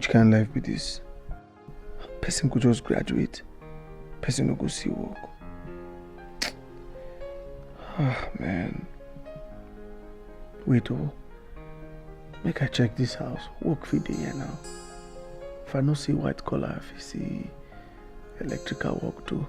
Which kind of life be this? Person could just graduate. Person no go see work. Ah, man. Wait, oh. Make I check this house. Work for the year now. If I no see white collar, if I see electrical work too.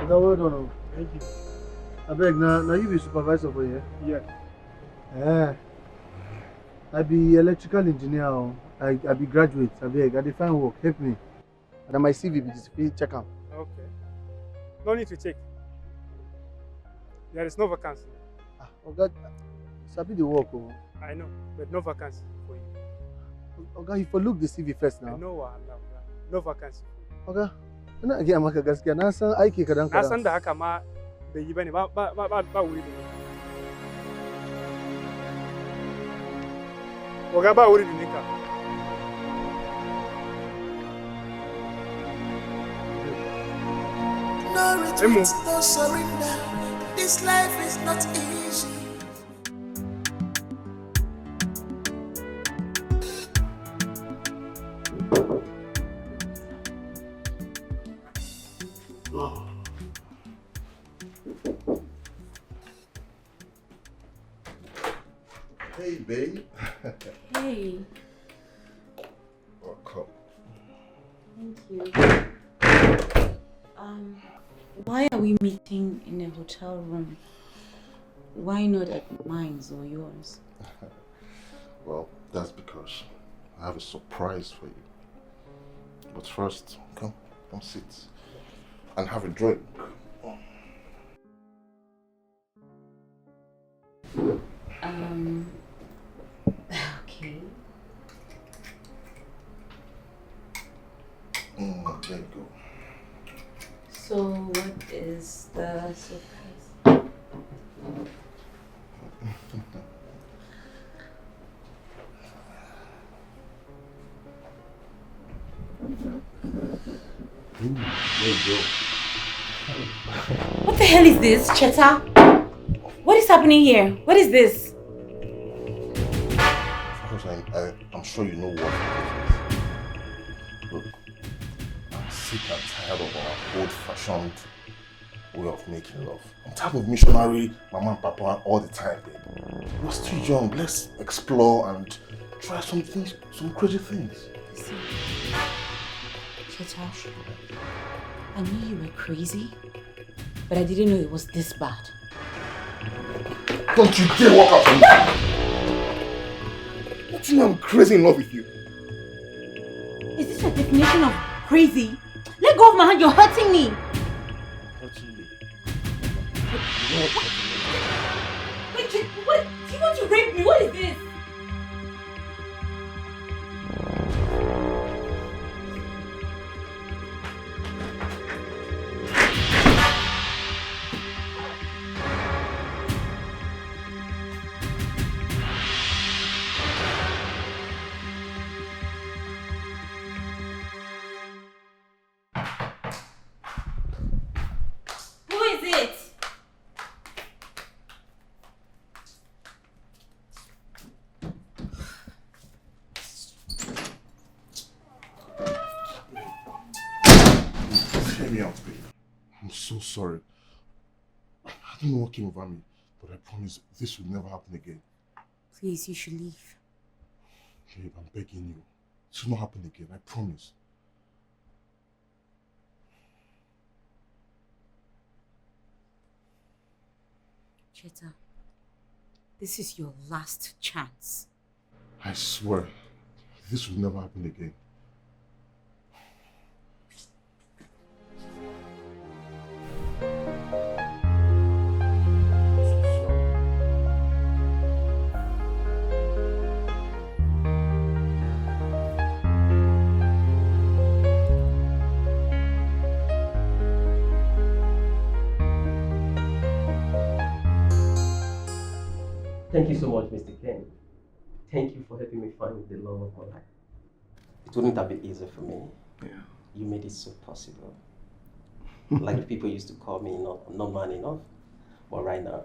Well done. Thank you. I beg, now you be supervisor for here? Yes. Yeah. I be electrical engineer. I be graduate. I beg, I define work. Help me. And my CV be display. Check out. Okay. No need to check. There is no vacancy. Oga, sabi the work. Oh. I know, but no vacancy for you. Oga, you for look the CV first now. I know, no vacancy. Oga. Ina gaya maka gaskiya na san aiki kadan kadan. Na san da haka ma bai yi bane ba wuri da nika. Oga ba wuri da nika. No retreat, no surrender. This life is not easy. Hey, babe. Hey. Welcome. Thank you. Why are we meeting in a hotel room? Why not at mine or yours? Well, that's because I have a surprise for you. But first, come sit and have a drink. Okay. There you go. So what is the surprise? There you go. What the hell is this, Cheta? What is happening here? What is this? I'm sure you know what it is. Look, I'm sick and tired of our old-fashioned way of making love. I'm tired of missionary, mama and papa all the time, babe. We're still young. Let's explore and try some things, some crazy things. See, Cheta, I knew you were crazy, but I didn't know it was this bad. Don't you dare walk out from me! Don't you know I'm crazy in love with you? Is this your definition of crazy? Let go of my hand, you're hurting me! Hurting you? Wait, what? Do you want to rape me? What is this? So sorry. I don't know what came over me, but I promise this will never happen again. Please, you should leave. Babe, I'm begging you. This will not happen again, I promise. Cheta, this is your last chance. I swear, this will never happen again. Thank you so much, Mr. Ken. Thank you for helping me find the love of my life. It wouldn't have been easy for me. Yeah. You made it so possible. Like the people used to call me not man enough. But right now,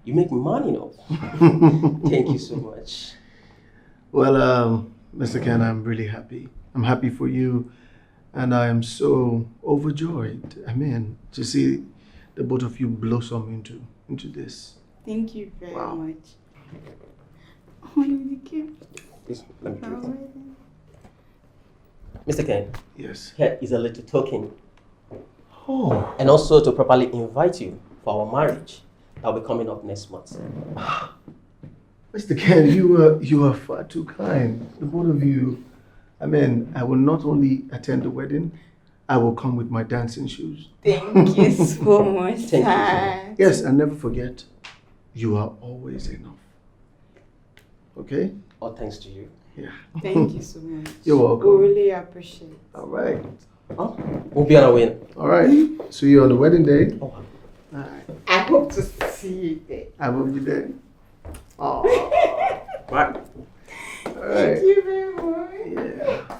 you make me man enough. Thank you so much. Well, Mr. Ken, I'm really happy. I'm happy for you. And I am so overjoyed. I mean, to see the both of you blossom into this. Thank you very much. Please, let me do it. Mr. Ken. Yes. Here is a little token. Oh. And also to properly invite you for our marriage that will be coming up next month. Mr. Ken, you are far too kind. The both of you. I mean, I will not only attend the wedding, I will come with my dancing shoes. Thank you so much. Thank you. Yes, and never forget, you are always enough. Okay? All thanks to you. Yeah. Thank you so much. You're welcome. We really appreciate it. All right. Oh, we'll be on our way. All right. See you on the wedding day. Oh. All right. I hope to see you there. I will be there. Oh. Right. All right. Thank you very much. Yeah.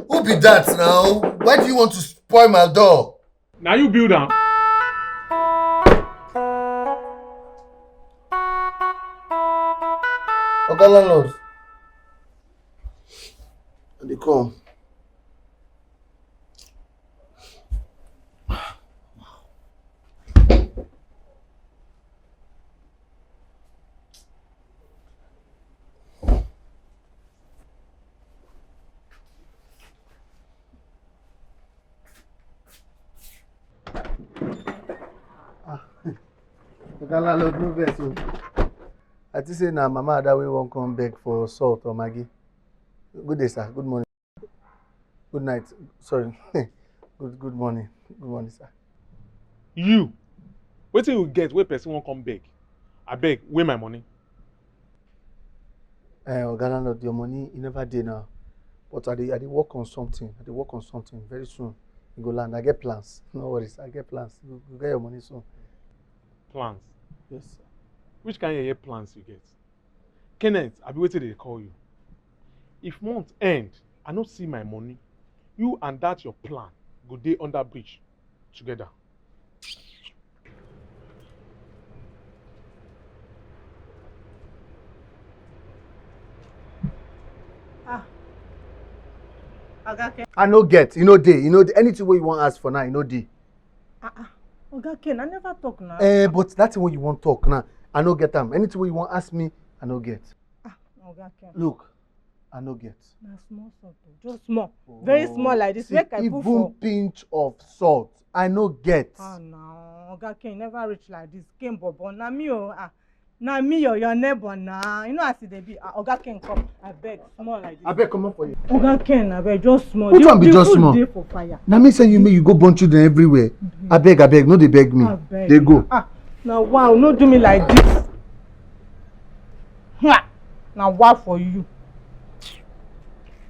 Who be that now? Why do you want to spoil my door? Now you build am. Oga landlord. They come. Oga landlord no vex o. I think say na Mama Ada wey wan come beg for salt or Maggi. Good day, sir. Good morning. Good night. Sorry. Good morning. Good morning, sir. You. Wetin you get wey person wan come beg? Abeg, where my money? Oga landlord, your money e never dey now. But I dey work on something. I dey work on something. Very soon you go land. I get plans. No worries. I get plans. You get your money soon. Plans. Yes, sir. Which kind of plans you get? Kenneth, I be waiting they call you. If month end, I not see my money. You and that your plan go dey under bridge together. I no get. You know dey. You know anything wey you wan ask for now. You know dey. Oga Ken, I never talk now. But that's what you want talk now. I no get them. Anything you want ask me, I no get. Oga Ken. Look, I no get. Na small salt, just small, very small like this. Make I put for. Even pinch of salt, I no get. No, Oga Ken, never reach like this. Ken Bobo, na me oh, na me oh, your neighbor na. You know as it be. Oga Ken come, I beg, small like this. I beg come up for you. Oga Ken, I beg, just small. Which one be just small? The food dey for fire. Na me say you go burn children everywhere. I beg, no dey beg me. They go. Now wow, no do me like this. Now wow for you.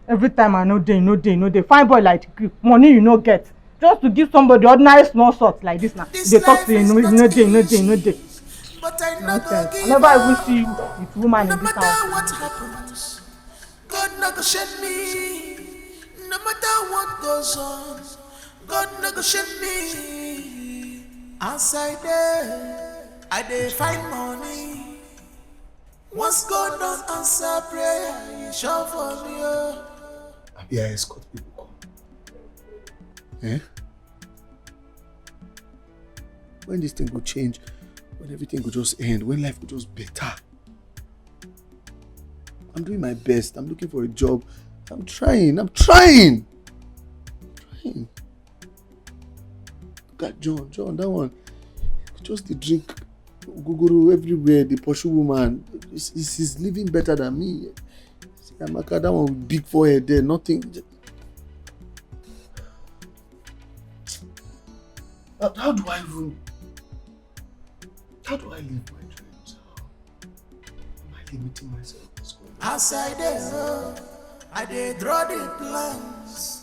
Every time I no dey. Fine boy like you, money you no get. Just to give somebody ordinary small salt like this now. They talk to you, no dey. But I never give I never even see you with woman no in this matter house. what happens, God no go shed me. No matter what goes on, God no go shed me. As I dey find money. Once God don't answer prayer, you show for me. Yeah, escort people come. Eh? When this thing will change, when everything will just end, when life will just better. I'm doing my best. I'm looking for a job. I'm trying. Look at John, that one. Just the drink. Guguru everywhere, the pursue woman. He's living better than me. See, Amaka, that one with big forehead there, nothing. How do I live my dreams? Am I limiting myself? As I dey draw the plans.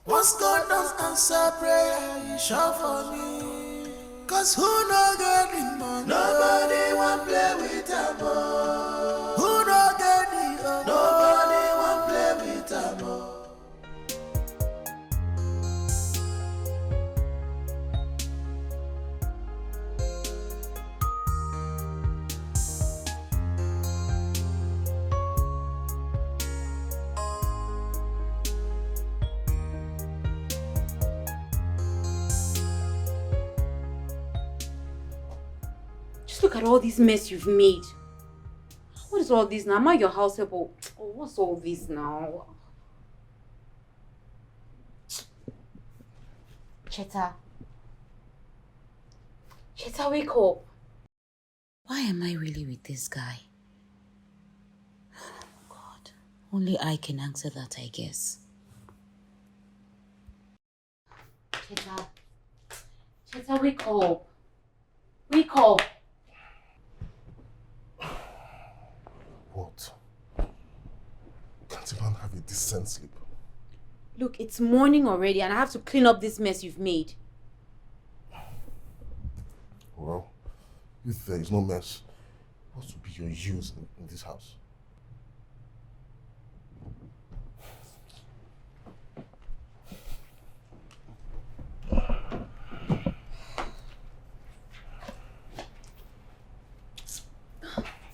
Once God don't answer prayer, you shout for me. Cause who no get the money? Nobody want play with a boy. Who no get the honor? Nobody want play with a boy. Just look at all this mess you've made. What is all this now? Am I your house help? Oh, what's all this now? Cheta. Cheta, wake up. Why am I really with this guy? God, only I can answer that, I guess. Cheta. Cheta, wake up. Wake up. What? Can't a man have a decent sleep? Look, it's morning already and I have to clean up this mess you've made. Well, if there is no mess, what would be your use in this house?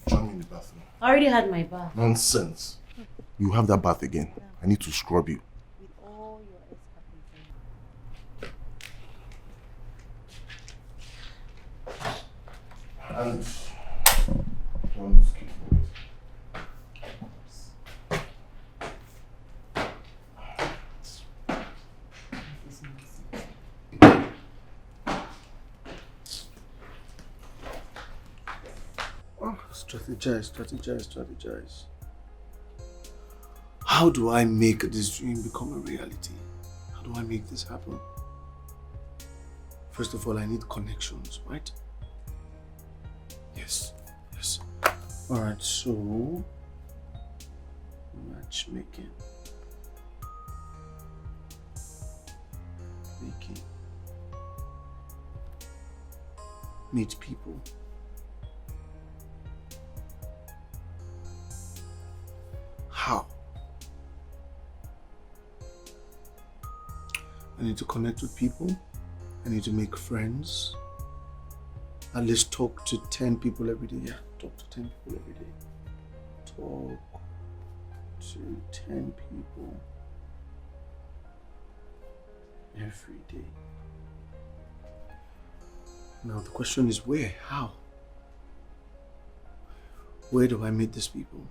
Join me in the bathroom. I already had my bath. Nonsense. You have that bath again. I need to scrub you. With all your And don't skip it. Oh, strategize. How do I make this dream become a reality? How do I make this happen? First of all, I need connections, right? Yes. Alright, so matchmaking. Meet people. How? I need to connect with people. I need to make friends. At least talk to 10 people every day. Yeah, talk to 10 people every day. Talk to 10 people every day. Now the question is where? How? Where do I meet these people?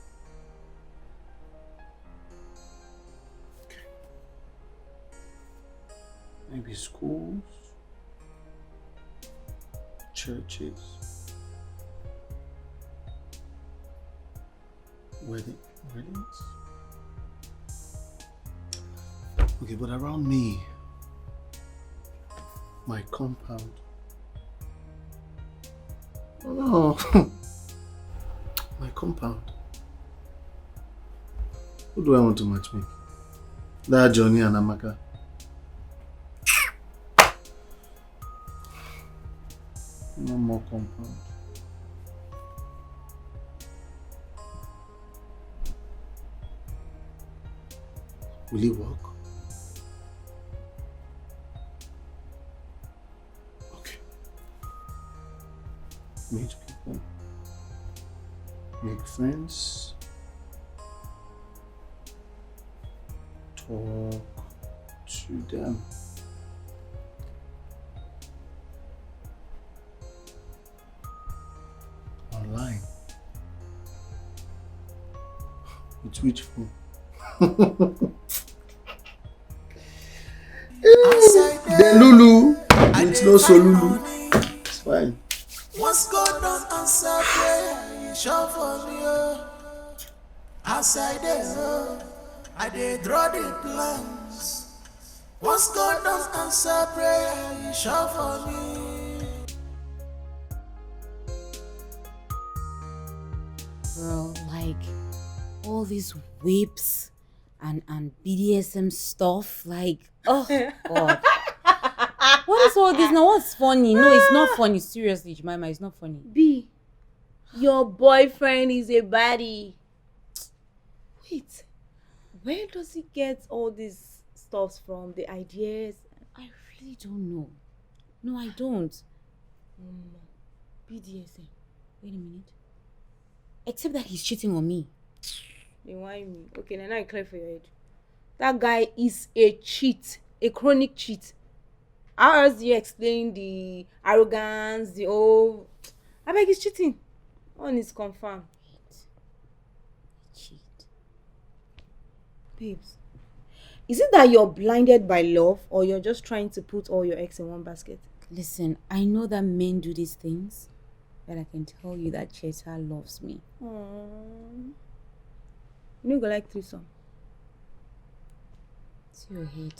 Okay. Maybe schools, churches, weddings. Okay, but around me, my compound. Oh, my compound. Who do I want to matchmake? That Johnny and Amaka. No more compound. Will it work? Okay. Meet people. Make friends. Talk to them. Online. With which phone? The Lulu. It's not so Lulu. It's fine. Once God don't answer prayer, you shout for me. Outside there, I dey draw the plans. Once God don't answer prayer, you shout for me. Bro, like all these whips and BDSM stuff. Like, oh God. What is all this now? What's funny? No, it's not funny. Seriously, Jemima, it's not funny. B, your boyfriend is a baddie. Wait, where does he get all these stuffs from? The ideas? I really don't know. No, I don't. BDSM. Wait a minute. Except that he's cheating on me. They whine me. Okay, now I clear for your head. That guy is a cheat, a chronic cheat. How else do you explain the arrogance, the old? I beg, he's cheating. One is confirmed. Cheat. Babes, is it that you're blinded by love, or you're just trying to put all your eggs in one basket? Listen, I know that men do these things, but I can tell you that Cheta loves me. Aww. You know, go like threesome. It's your head.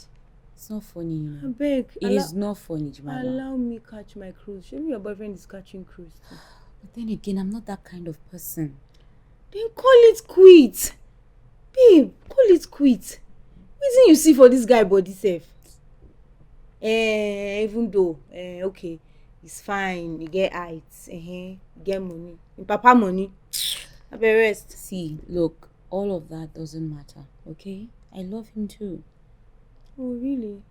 It's not funny, you I know. beg. It is not funny, Jemima. Allow me catch my cruise. Show me your boyfriend is catching cruise too. But then again, I'm not that kind of person. Then call it quit. Babe, call it quit. Wetin you see for this guy body sef? Even though, okay, he's fine, he get height, he get money, him papa money. Abeg rest. See, look, all of that doesn't matter, okay? I love him too. Oh really?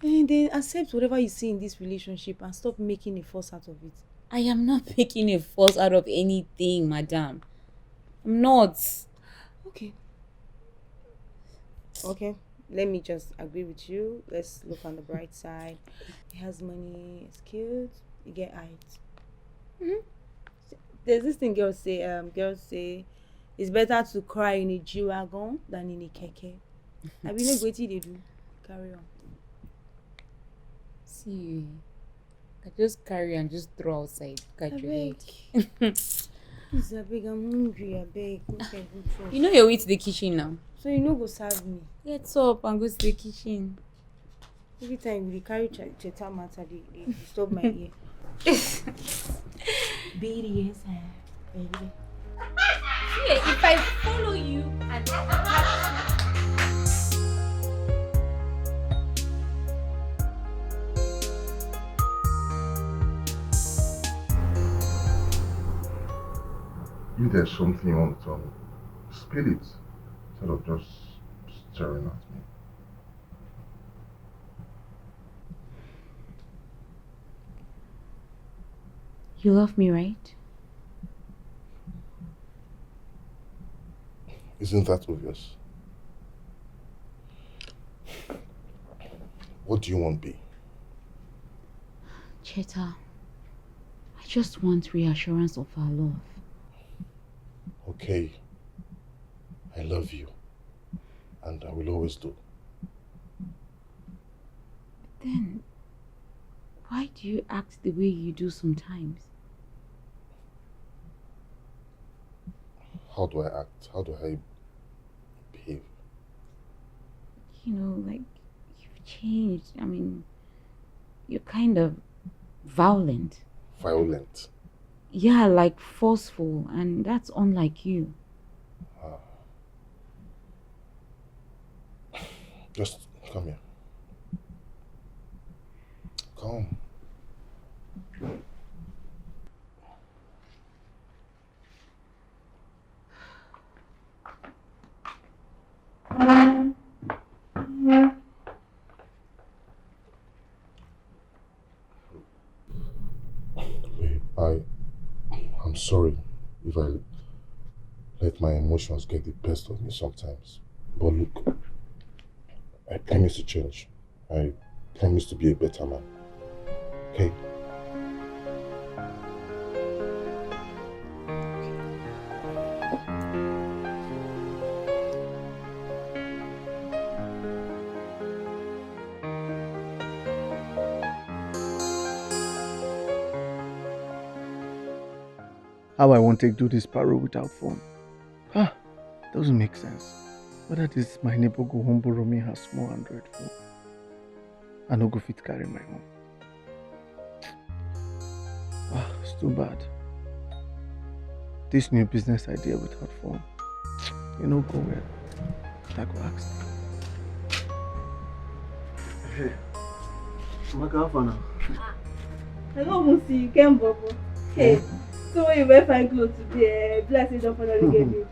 And then accept whatever you see in this relationship and stop making a fuss out of it. I am not making a fuss out of anything, madam. I'm not. Okay. Okay, let me just agree with you. Let's look on the bright side. He has money, he's cute, he get height. There's this thing girls say it's better to cry in a G-Wagon than in a keke. I mean, what they do. Carry on. See, I just carry and just throw outside. Catch your head. Please, I beg, I'm hungry, I beg. You know your way to the kitchen now. So you know go serve me. Get up and go to the kitchen. Every time you carry Cheta matter, they disturb my ear. BDS, baby. Yeah, if I follow you and If there's something you want to tell me, spill it instead of just staring at me. You love me, right? Isn't that obvious? What do you want, B? Cheta, I just want reassurance of our love. Okay, I love you, and I will always do. Then, why do you act the way you do sometimes? How do I act? How do I behave? You know, like, you've changed. I mean, you're kind of violent. Violent? Yeah, like forceful, and that's unlike you. Just come here. Come. Babe, I'm sorry if I let my emotions get the best of me sometimes. But look, I promise to change. I promise to be a better man. Okay? How I want to do this paro without phone. Doesn't make sense. Whether this my neighbor go home borrow me her small Android phone. I no go fit carry my own. It's too bad. This new business idea without phone, you know, go well. I go ask. Hey, Amaka, how far now? I don't even see you, Ken Bobo. Hey, so when you wear fine clothes today, bless you, don't finally get you.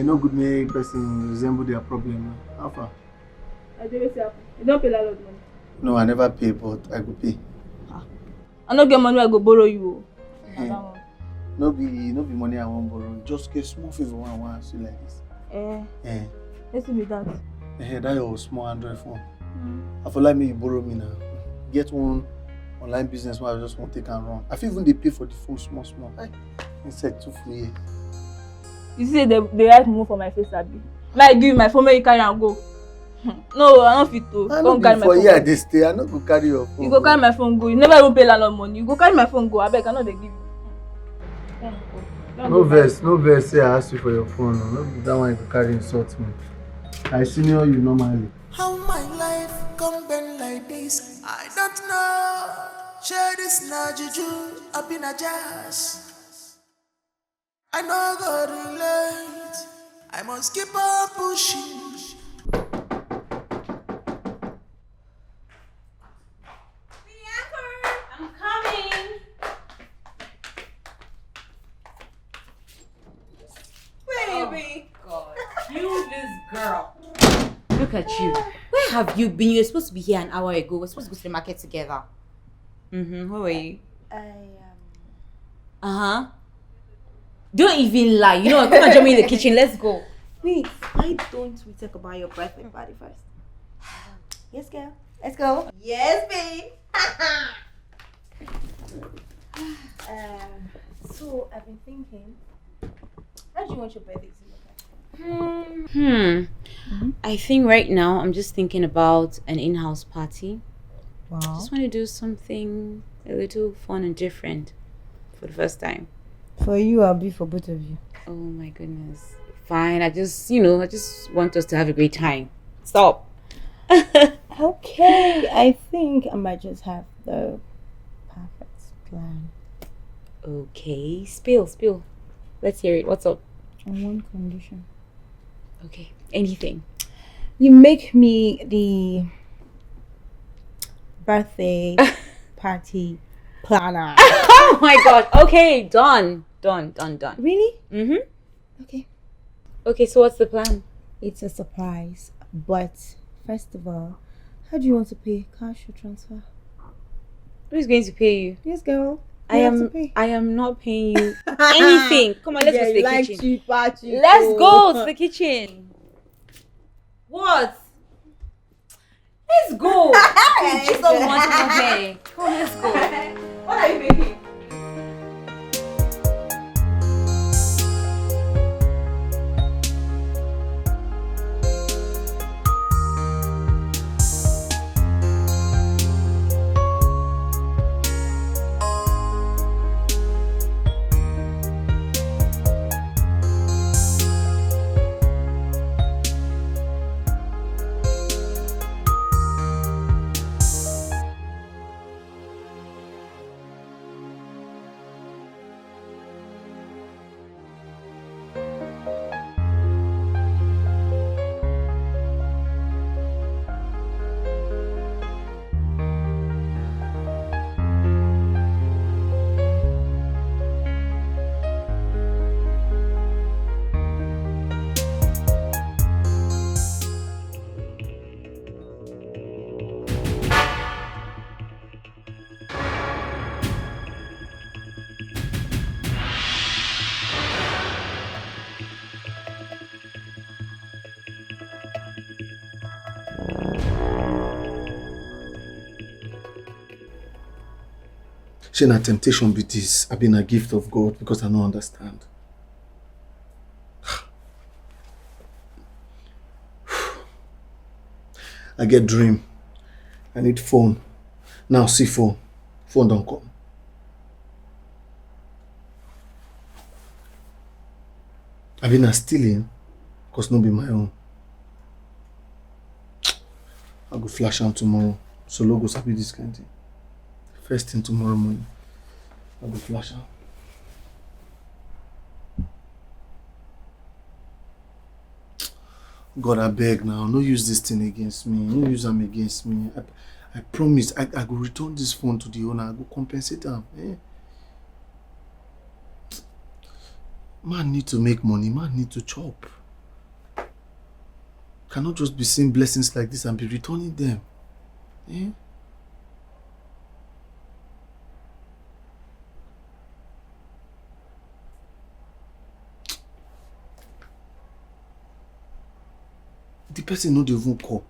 No good make person resemble their problem. How far? I do it happen. You don't pay a lot of money. No, I never pay, but I go pay. I don't get money, I go borrow you. No be money I won't borrow. Just get small favor I want to see like this. Let's do that. That your small Android phone. I feel like me you borrow me now. Get one online business where I just want to take and run. I feel even they pay for the phone small. Insect too free. You see they write move for my face, Abi. Like give you my phone, where you carry and go. No, I don't fit to. Don't carry my phone. Yeah, they stay. I not go carry your phone. You go carry my phone go. You never even pay landlord money. You go carry my phone go. I beg, I know they give you. No verse. Say I ask you for your phone. No, that one you go carry insult me. I senior you normally. How my life come been like this, I don't know. Share this na juju, I been a jazz. I know God relate. I must keep on pushing. I'm coming. Baby. Oh God. You this girl. Look at you. Where have you been? You were supposed to be here an hour ago. We're supposed to go to the market together. Where were you? Don't even lie. You know what? Come and join me in the kitchen. Let's go. Wait, why don't we talk about your birthday party first? Yes, girl. Let's go. Yes, babe. So I've been thinking, how do you want your birthday to look like? I think right now I'm just thinking about an in-house party. Wow. Just want to do something a little fun and different for the first time. For you, I'll be for both of you. Oh my goodness. Fine. I just want us to have a great time. Stop. Okay, I think I might just have the perfect plan. Okay. Spill. Let's hear it. What's up? On one condition. Okay. Anything. You make me the birthday party planner. Oh my God. Okay. Done. Really? Okay, so what's the plan? It's a surprise. But first of all, how do you want to pay? Cash or transfer? Who's going to pay you? Yes, girl. I am not paying you anything. Come on, let's go to the kitchen. Cheap party. Let's go to the kitchen. What? Let's go. You just don't want to go there. Come on, let's go. What are you making? Shey na temptation be this. I been a gift of God because I don't understand. I get dream. I need phone. Now see phone. Phone don't come. I been a stealing because no be my own. I go flash am tomorrow. So logo sabi this kind of thing. First thing tomorrow morning, I'll go flash am. God, I beg now. No use this thing against me. No use them against me. I promise. I will return this phone to the owner. I will compensate them. Eh? Man need to make money. Man need to chop. Cannot just be seeing blessings like this and be returning them. Eh? The person no dey even call.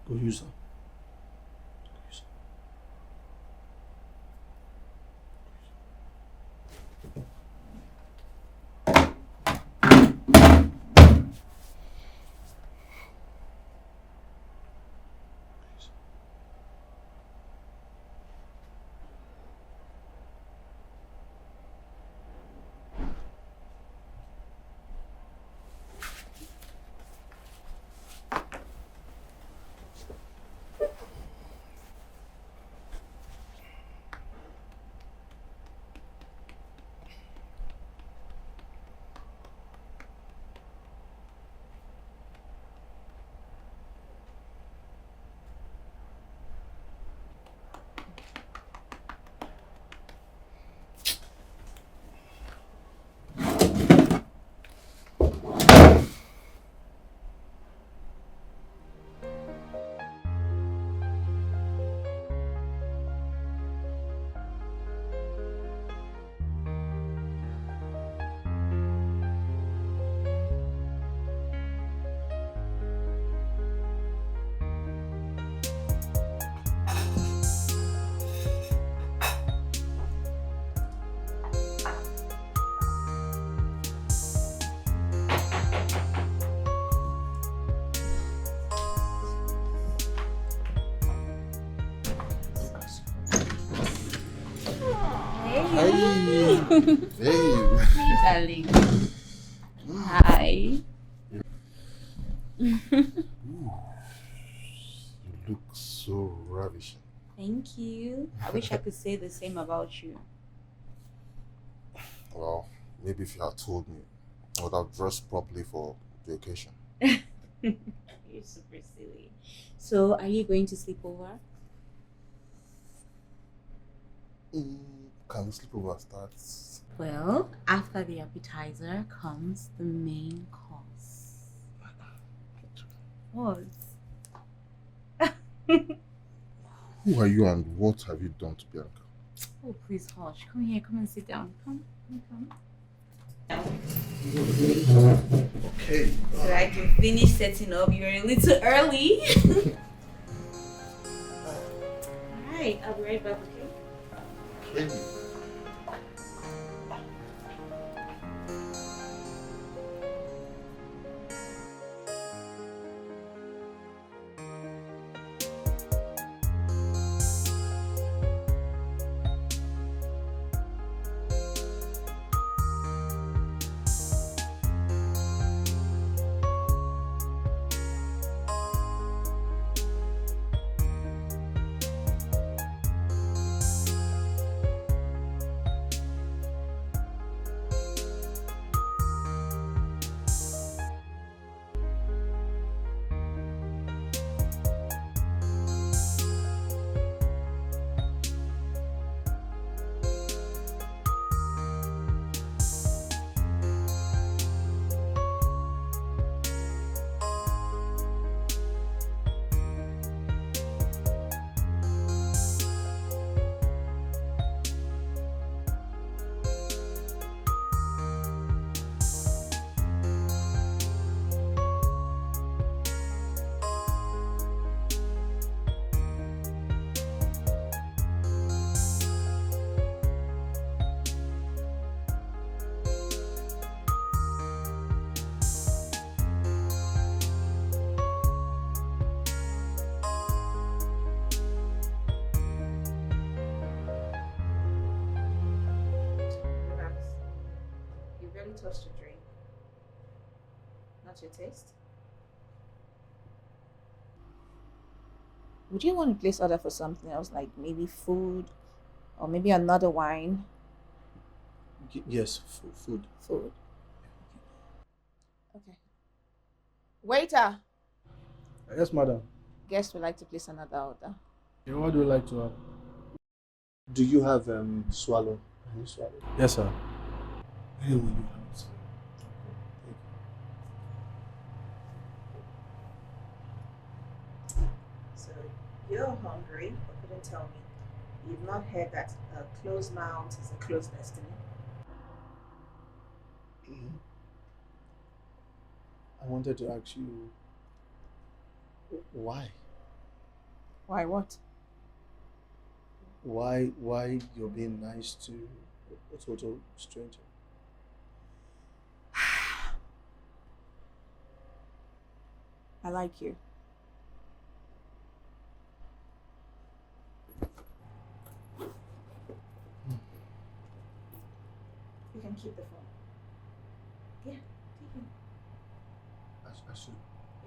Go use am. Hey. Hey. Darling. Hi. You look so ravishing. Thank you. I wish I could say the same about you. Well, maybe if you had told me, I would have dressed properly for the occasion. You're super silly. So, are you going to sleep over? Can the sleepover start? Well, after the appetizer comes the main course. What? Who are you and what have you done to Bianca? Oh, please hush. Come here. Come and sit down. Come. Okay. So I can finish setting up. You're a little early. Alright, I'll be right back, okay? Okay. us to drink. Not your taste? Would you want to place order for something else, like maybe food or maybe another wine? Yes, food. Food. Okay. Waiter! Yes, madam. Guest would like to place another order. Yeah, what do you like to have? Do you have swallow? Any swallow? Yes, sir. Where will you have it? So you're hungry, but couldn't tell me. You've not heard that a closed mouth is a closed destiny. I wanted to ask you why? Why what? Why you're being nice to a total stranger? I like you. You can keep the phone. Yeah, take it. I should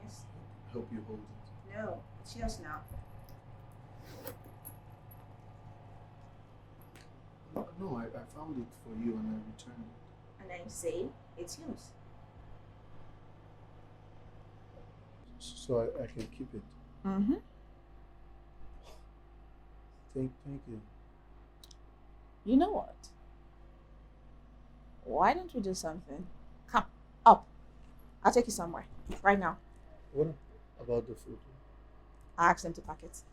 Yes. help you hold it. No, it's yours now. No, I found it for you and I returned it. And I say it's yours. So I can keep it. Mm-hmm. Thank you. You know what? Why don't we do something? Come, up. I'll take you somewhere. Right now. What about the food? I'll ask them to pack it.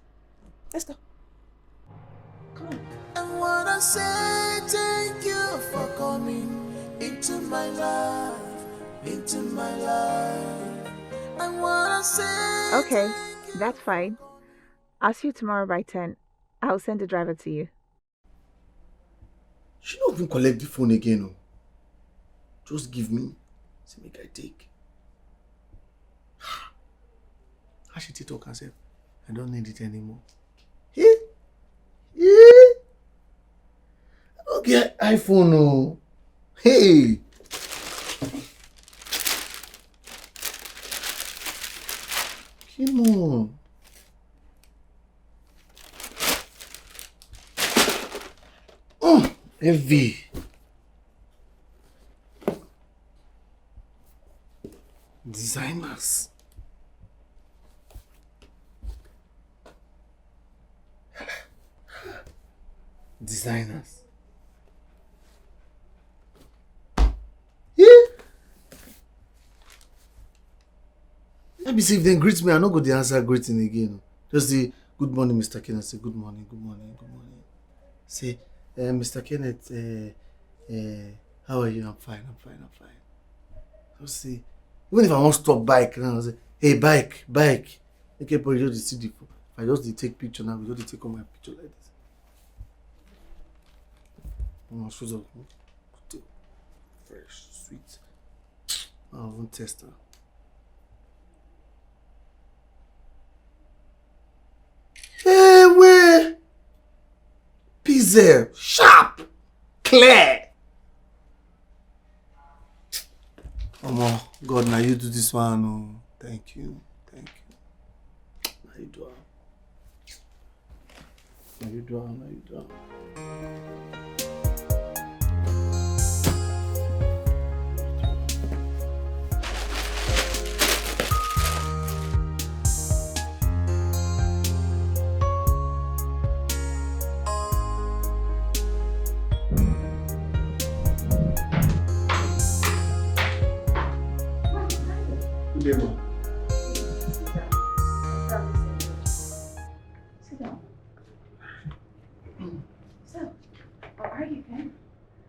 Let's go. Come on. I wanna say thank you for coming into my life, into my life. I wanna say Okay, that's fine. I'll see you tomorrow by 10. I'll send the driver to you. She not even collect the phone again. No. Just give me. Say make I take. How should she talk herself? I don't need it anymore. Hey? Yeah. I don't get iPhone. No. Hey. Come on. Oh, heavy. Designers. Designers. Yeah. Let me see if they greet me. I not go the answer greeting again. Just the good morning, Mr. Kenneth. Say good morning, good morning, good morning. Say, Mr. Kenneth, how are you? I'm fine, I'm fine, I'm fine. Just say, even if I want to stop bike now, I'll say, hey, bike. Okay, but you just see the phone. If I just take picture now, we just take all my picture like this. Oh, shoes up. Fresh, sweet. I won't test her. Hey, where? Pizza, sharp, clear. Oh, God, now you do this one. Oh, thank you. Now you do it. Now you do it. Sit down. So, how are you, Ken?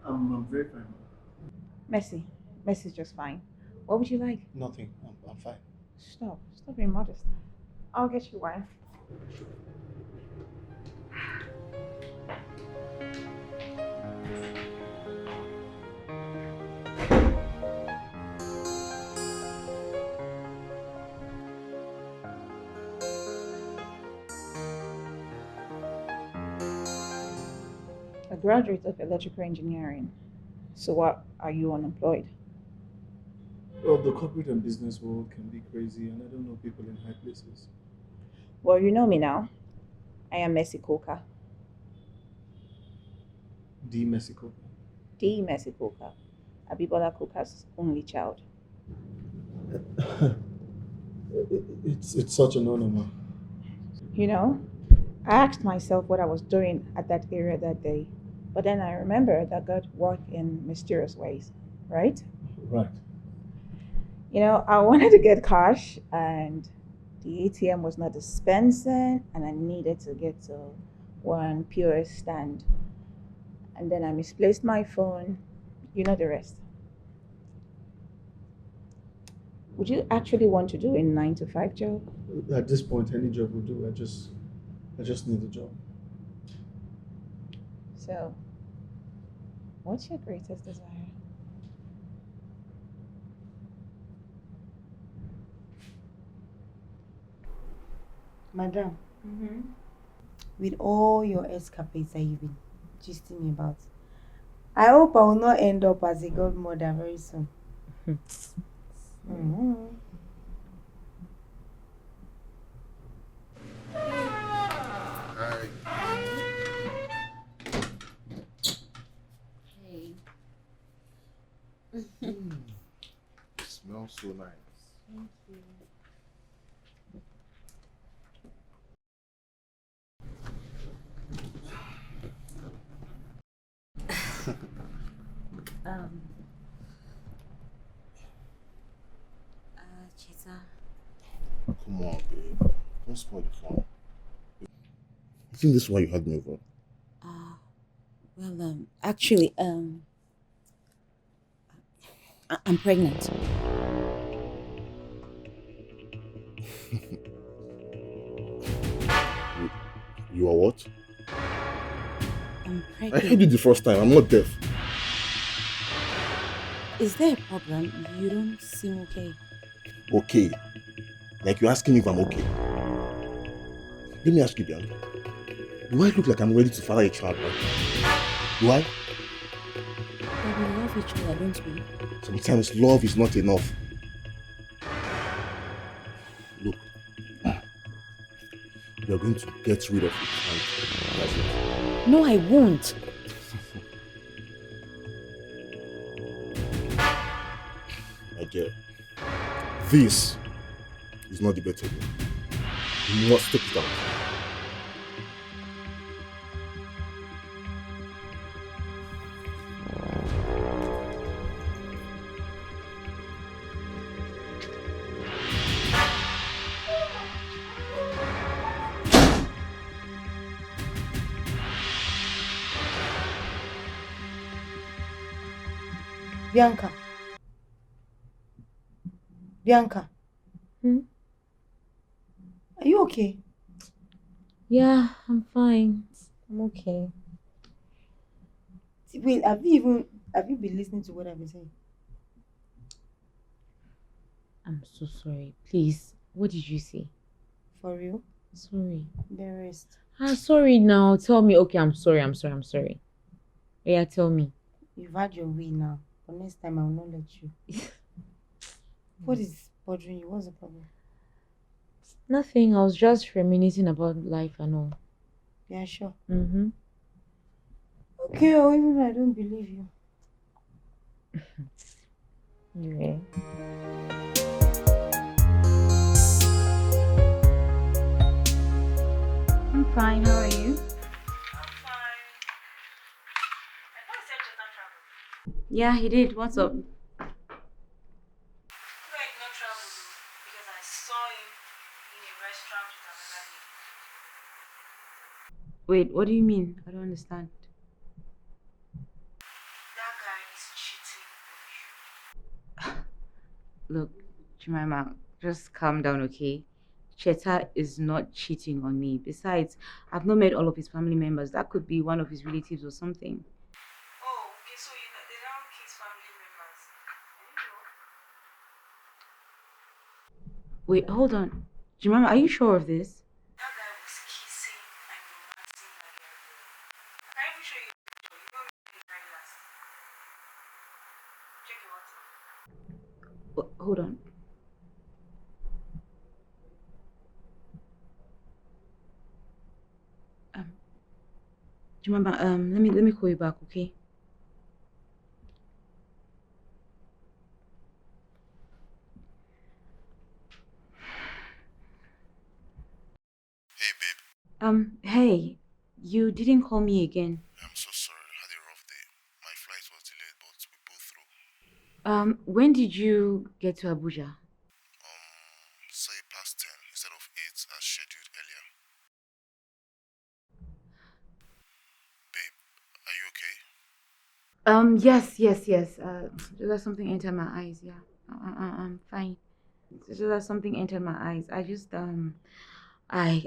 I'm very fine. Messy's just fine. What would you like? Nothing. I'm fine. Stop being modest. I'll get you wine. A graduate of electrical engineering. So what, are you unemployed? Well, the corporate and business world can be crazy, and I don't know people in high places. Well, you know me now. I am Messi Coca. The Mexico. The Messi Coca. Abibola Coca's only child. It's such an honor, man. You know, I asked myself what I was doing at that area that day. But then I remembered that God worked in mysterious ways, right? Right. You know, I wanted to get cash and the ATM was not dispensing and I needed to get to one POS stand. And then I misplaced my phone. You know the rest. Would you actually want to do a 9 to 5 job? At this point, any job will do. I just need a job. So, what's your greatest desire? Madam, Mm-hmm. with all your escapades that you've been gisting me about, I hope I will not end up as a godmother very soon. Mhm. Hi. Hey. It smells so nice. Thank you. Um, Cheta. Come on, babe. Don't spoil the fun. You think this is why you had me over? Actually, I'm pregnant. You are what? I'm I heard pregnant. you the first time. I'm not deaf. Is there a problem? You don't seem okay. Okay. Like you're asking me if I'm okay. Let me ask you, Bianca. Do I look like I'm ready to father a child right now? Do I? But we love each other, don't we? Sometimes love is not enough. Look, you're going to get rid of it. That's it. No, I won't. My dear, this is not debatable. You must take it out. Bianca. Bianca. Hmm? Are you okay? Yeah, I'm fine. I'm okay. Wait, have you been listening to what I've been saying? I'm so sorry. Please, what did you say? For real? Sorry. The rest. Sorry now. Tell me. Okay, I'm sorry. Yeah, tell me. You've had your way now, but next time I will not let you. What is bothering you? What's the problem? Nothing. I was just reminiscing about life and all. Yeah, sure. Mm-hmm. Okay, or even though I don't believe you. Yeah. I'm fine. How are you? Yeah, he did. What's up? Wait, what do you mean? I don't understand. Look, Jemima, just calm down, okay? Cheta is not cheating on me. Besides, I've not met all of his family members. That could be one of his relatives or something. Oh, okay, so they don't kiss family members. Wait, hold on. Jemima, are you sure of this? That guy was kissing and romancing that girl. I can even show you a picture. You know me the very last. Check your WhatsApp. hold on. Do you remember? Let me call you back, okay? Hey, babe. Hey, you didn't call me again. I'm so sorry. I had a rough day. My flight was delayed, but we pulled through. When did you get to Abuja? Say past 10 instead of 8 as scheduled earlier. Babe, are you okay? Yes. There's something entered my eyes. Yeah, I'm fine. There's something entered my eyes.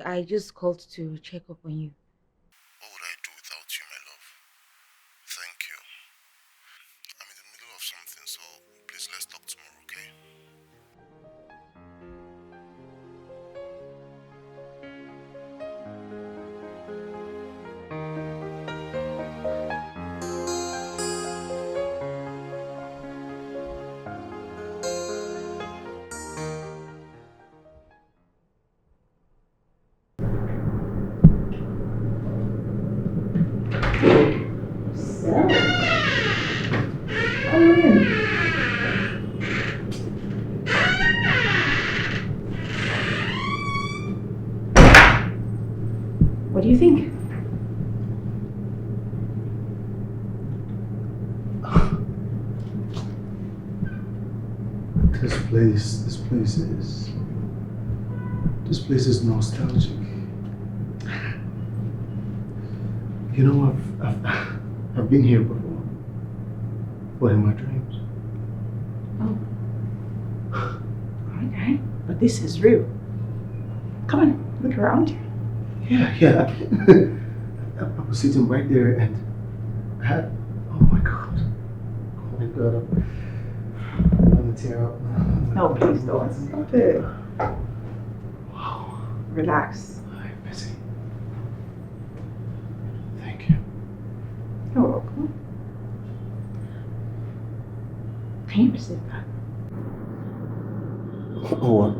I just called to check up on you. What would I do without you, my love? Thank you. I'm in the middle of something, so please let's talk tomorrow, okay? What do you think? This place is nostalgic. You know, I've been here before, but in my dreams. Oh. Okay, but this is real. Come on, look around. Yeah. I was sitting right there and I had, oh my God, I'm gonna tear up. No, please don't. Stop it. Wow. Relax. I'm busy. Thank you. You're welcome. Can you receive that? What?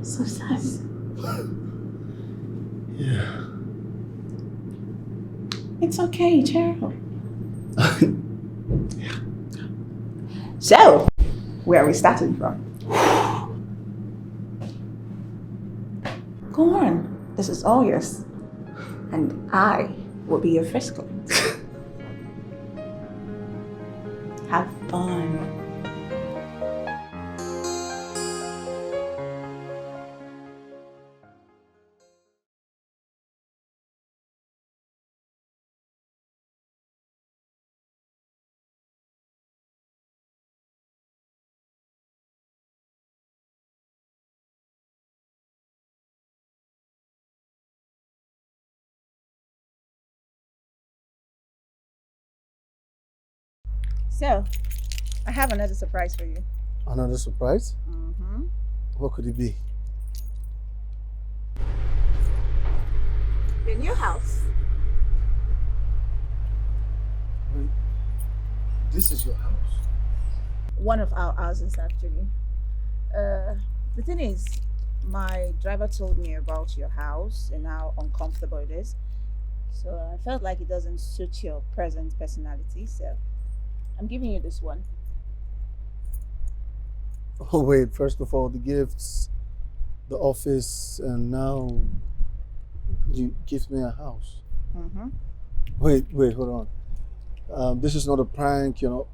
Success. Yeah. It's okay, cheer up. So, where are we starting from? Go on, this is all yours. And I will be your first client. Have fun. So, I have another surprise for you. Another surprise? Mm-hmm. What could it be? Your new house. Wait, this is your house? One of our houses, actually. The thing is, my driver told me about your house and how uncomfortable it is. So I felt like it doesn't suit your present personality. So I'm giving you this one. Oh wait, first of all, the gifts, the office, and now you give me a house. Mm-hmm. Wait, hold on. This is not a prank, you're not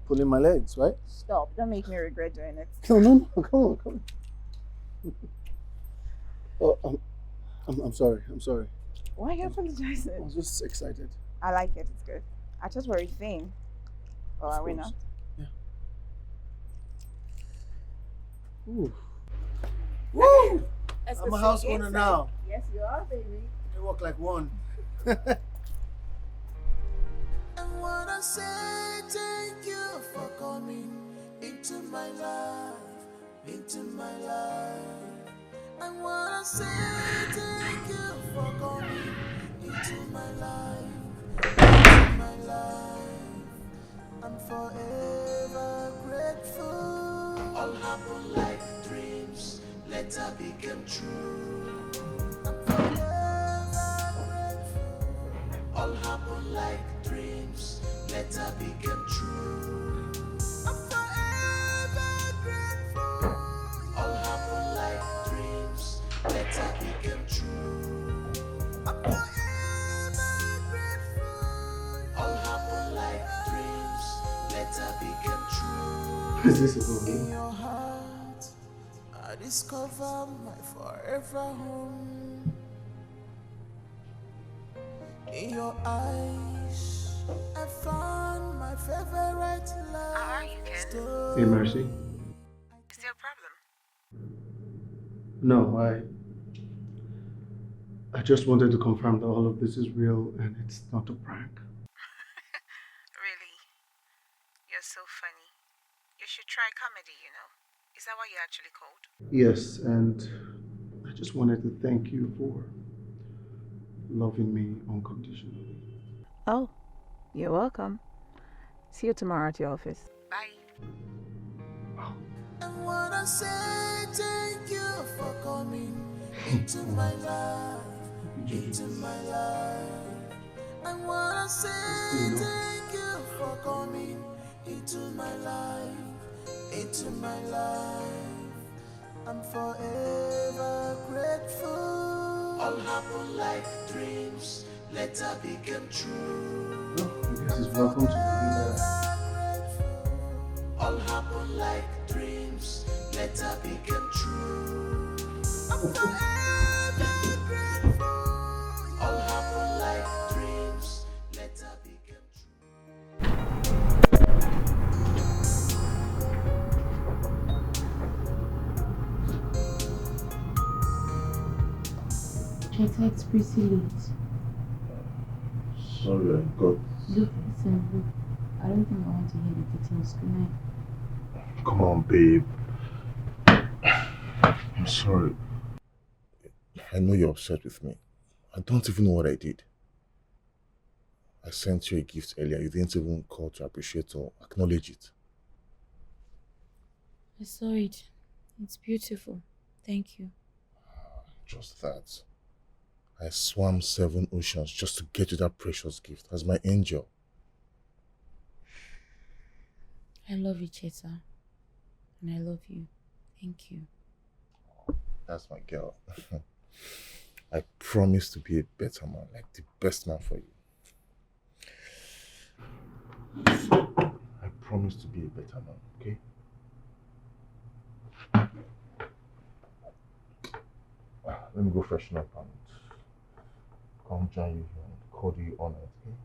pulling my legs, right? Stop. Don't make me regret doing it. No, come on. Oh, I'm sorry. Why are you I apologizing? was just excited. I like it. It's good. I just worry thing. Or Of are we course. not? Yeah. Ooh. Woo! I'm a house owner now. Yes, you are, baby. They walk like one. And wanna say thank you for coming into my life, into my life. I wanna say thank you for coming into my life, into my life. I'm forever grateful. All happen like dreams, later became true. I'm forever grateful. All happen like dreams, later became true. I'm forever grateful. All happen like dreams, later became true. I'm forever grateful. All happen like dreams, later became true. Is this a good In one? your heart, I discover my forever home. In your eyes, I found my favorite love. How are you, Ken? Hey, Mercy. Is there a problem? No, I just wanted to confirm that all of this is real and it's not a prank. Really? You're so funny. You should try comedy, you know. Is that what you actually called? Yes, and I just wanted to thank you for loving me unconditionally. Oh, you're welcome. See you tomorrow at your office. Bye. I wanna say thank you for coming into my life, into my life. I wanna say thank you for coming into my life, into my life. I'm forever grateful. All happen like dreams, later became true. Well, I guess it's welcome to Billionaire. All happen like dreams, later became true. I'm forever grateful. All happen like dreams, later became true. Cheta, it's pretty late. Sorry, I got... Look, listen, look. I don't think I want to hear the details. Good night. Come on, babe. I'm sorry. I know you're upset with me. I don't even know what I did. I sent you a gift earlier. You didn't even call to appreciate or acknowledge it. I saw it. It's beautiful. Thank you. Just that. I swam 7 oceans just to get you that precious gift as my angel. I love you, Cheta. And I love you. Thank you. That's my girl. I promise to be a better man, like the best man for you. I promise to be a better man, okay? Let me go freshen up and come join you here and call you on it, okay?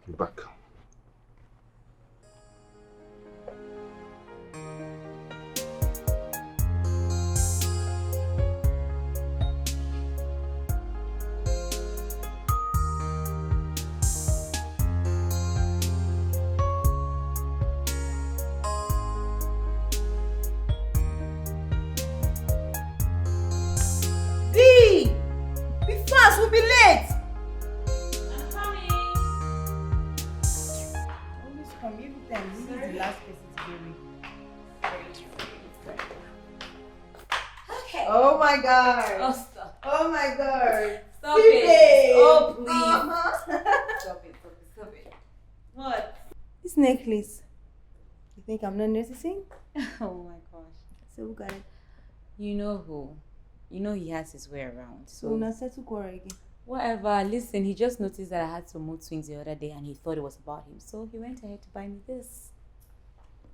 Be back. Be fast, we'll be late. I'm coming. Always come every time. This is the last person to be with. Okay. Oh my god. Oh, stop. Oh my god. Stop it. Oh, please. Uh-huh. Stop it, stop it, stop it. What? This necklace. You think I'm not noticing? Oh my gosh. So who got it? You know who? You know he has his way around. So we're not set to quarrel again. Whatever. Listen, he just noticed that I had some mood swings the other day and he thought it was about him. So he went ahead to buy me this.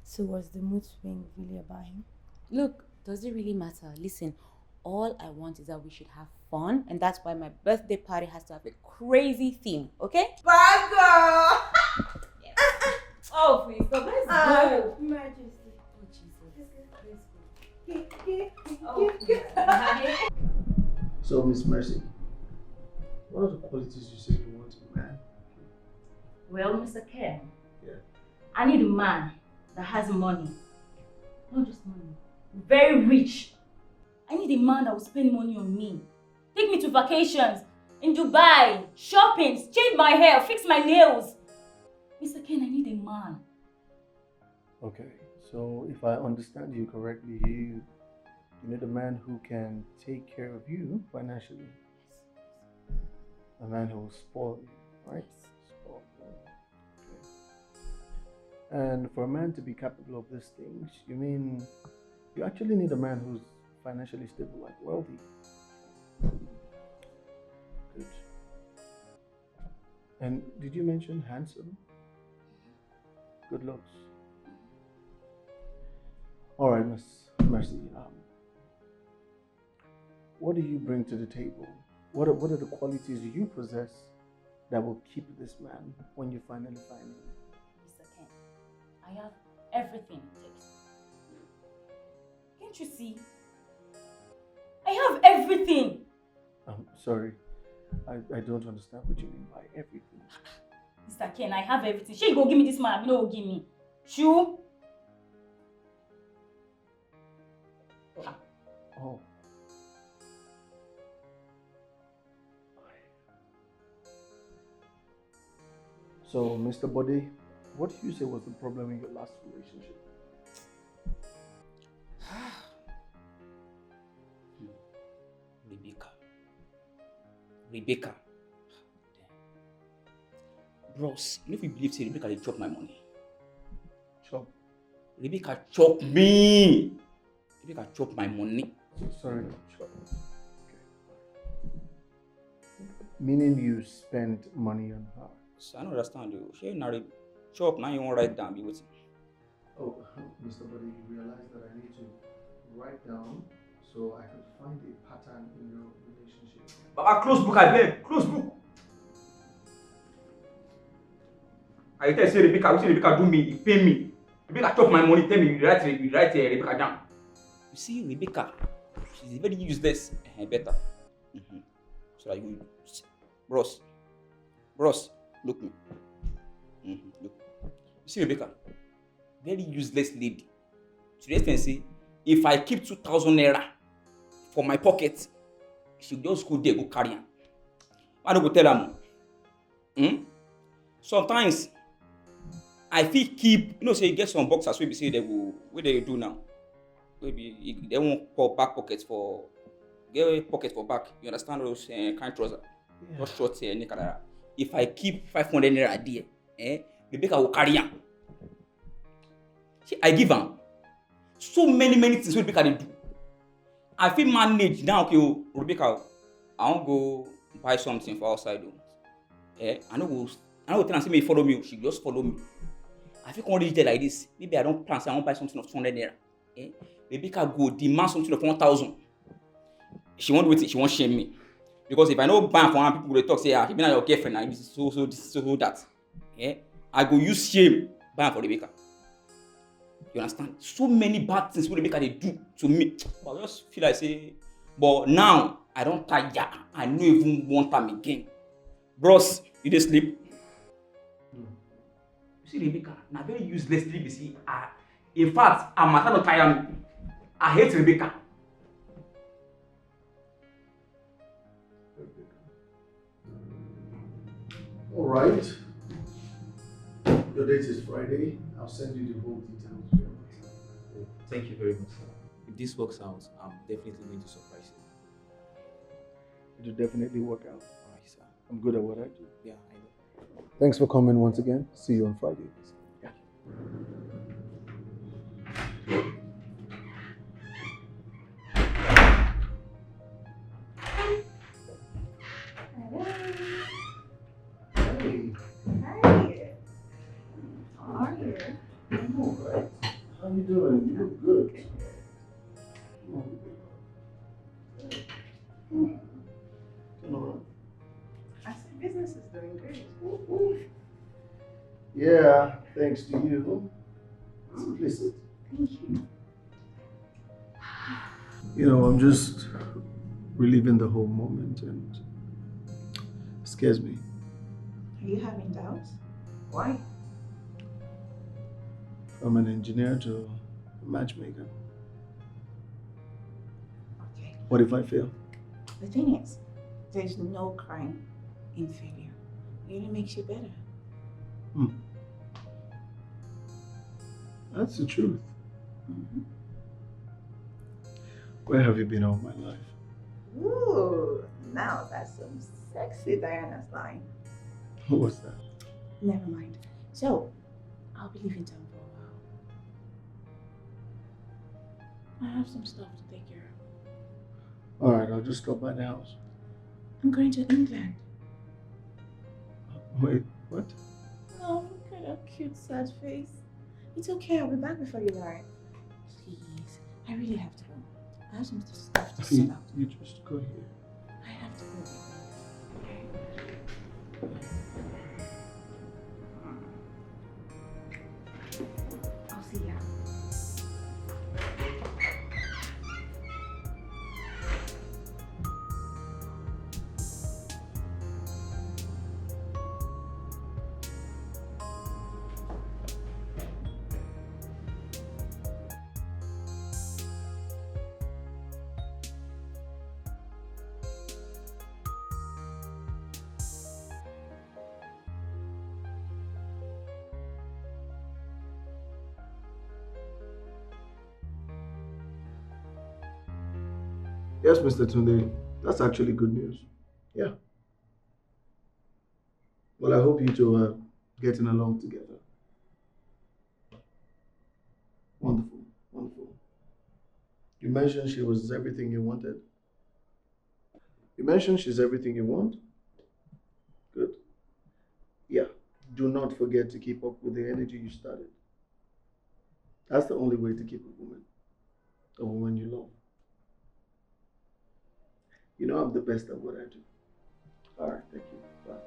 So was the mood swing really about him? Look, does it really matter? Listen, all I want is that we should have fun, and that's why my birthday party has to have a crazy theme, okay? Bad girl! Yeah. Oh, please, stop. Let's go. Majesty. Oh, Jesus. Let's go. Oh, please. So, Miss Mercy, what are the qualities you say you want in a man? Well, Mr. Ken, Yeah. I need a man that has money. Not just money. Very rich. I need a man that will spend money on me. Take me to vacations in Dubai, shopping, change my hair, fix my nails. Mr. Ken, I need a man. Okay, so if I understand you correctly, you need a man who can take care of you financially. A man who will spoil you, right? Spoil you. Okay. And for a man to be capable of these things, you mean you actually need a man who's financially stable, like wealthy. Good. And did you mention handsome? Good looks. All right, Miss Mercy. What do you bring to the table? What are the qualities you possess that will keep this man when you finally find him? Mr. Ken, I have everything it takes. Can't you see? I have everything. I'm sorry. I don't understand what you mean by everything. Mr. Ken, I have everything. She go give me this man, you know, give me. Shoo. Oh. So, Mr. Body, what do you say was the problem in your last relationship? Rebecca. Bros, you know if you believe say Rebecca they chop my money. Chop? Rebecca chop me. Rebecca chop my money. Sorry, chop. Okay. Meaning you spent money on her? So I don't understand you. She not chop now you won't write down be waiting. Oh, Mr. Body, you realize that I need to write down so I could find a pattern in your relationship. Baba, close book, I beg. Close book. I tell you, say Rebecca, what Rebecca do me, he pay me. Rebecca chop my money, tell me you write Rebecca down. You see, Rebecca, she's very useless. Better. So that you, bros, look me. Look. You see Rebecca, very useless lady. To the extent say, if I keep 2,000 naira for my pocket, she just go there, go carry am. I don't go tell am. Sometimes I feel keep, say you get some boxers wey be say they go, what they do now? Maybe they won't call back pockets for, get pocket for back. You understand those kind trousers? Just short neck. If I keep 500 naira there, Rebecca will carry am. See, I give am so many things wey Rebecca dey do. I feel manage now, okay, Rebecca, I won't go buy something for outside. I no go tell her say me follow me. She just follow me. I feel come reach there like this. Maybe I don't plan say I won't buy something of 200 naira. Rebecca go demand something of 1,000. She won't wait. She won't shame me because if I no buy for her, people will talk say, she be not your girlfriend. Now this so that. I go use shame buy for Rebecca. You understand? So many bad things Rebecca they do to me. But I just feel like say, but now I don't tire. I no even want them again. Bros, you dey sleep? You see Rebecca, na very useless lady be see. In fact, I'm not tire me. I hate Rebecca. All right. Your date is Friday. I'll send you the whole details. Thank you very much, sir. If this works out, I'm definitely going to surprise you. It'll definitely work out. All right, sir. I'm good at what I do. Yeah, I know. Thanks for coming once again. See you on Friday. Yeah. Hey. Hi. How are you? I'm all right. How you doing? You look good. I said business is doing great. Yeah, thanks to you. Listen. Thank you. I'm just reliving the whole moment and it scares me. Are you having doubts? Why? From an engineer to a matchmaker. Okay. What if I fail? The thing is, there's no crime in failure. It only makes you better. That's the truth. Mm-hmm. Where have you been all my life? Ooh, now that's some sexy Diana's line. What was that? Never mind. So, I'll be leaving town for a while. I have some stuff to take care of. Alright, I'll just stop by the house. I'm going to England. Wait, what? Oh, look at that cute sad face. It's okay, I'll be back before you arrive. Please, I really have to go. I have some stuff to sort out. You just go here. I have to go. Okay. I'll see ya. Yes, Mr. Tunde. That's actually good news. Yeah. Well, I hope you two are getting along together. Wonderful, wonderful. You mentioned she was everything you wanted. You mentioned she's everything you want. Good. Yeah. Do not forget to keep up with the energy you started. That's the only way to keep a woman you love. You know I'm the best at what I do. All right, thank you. Bye.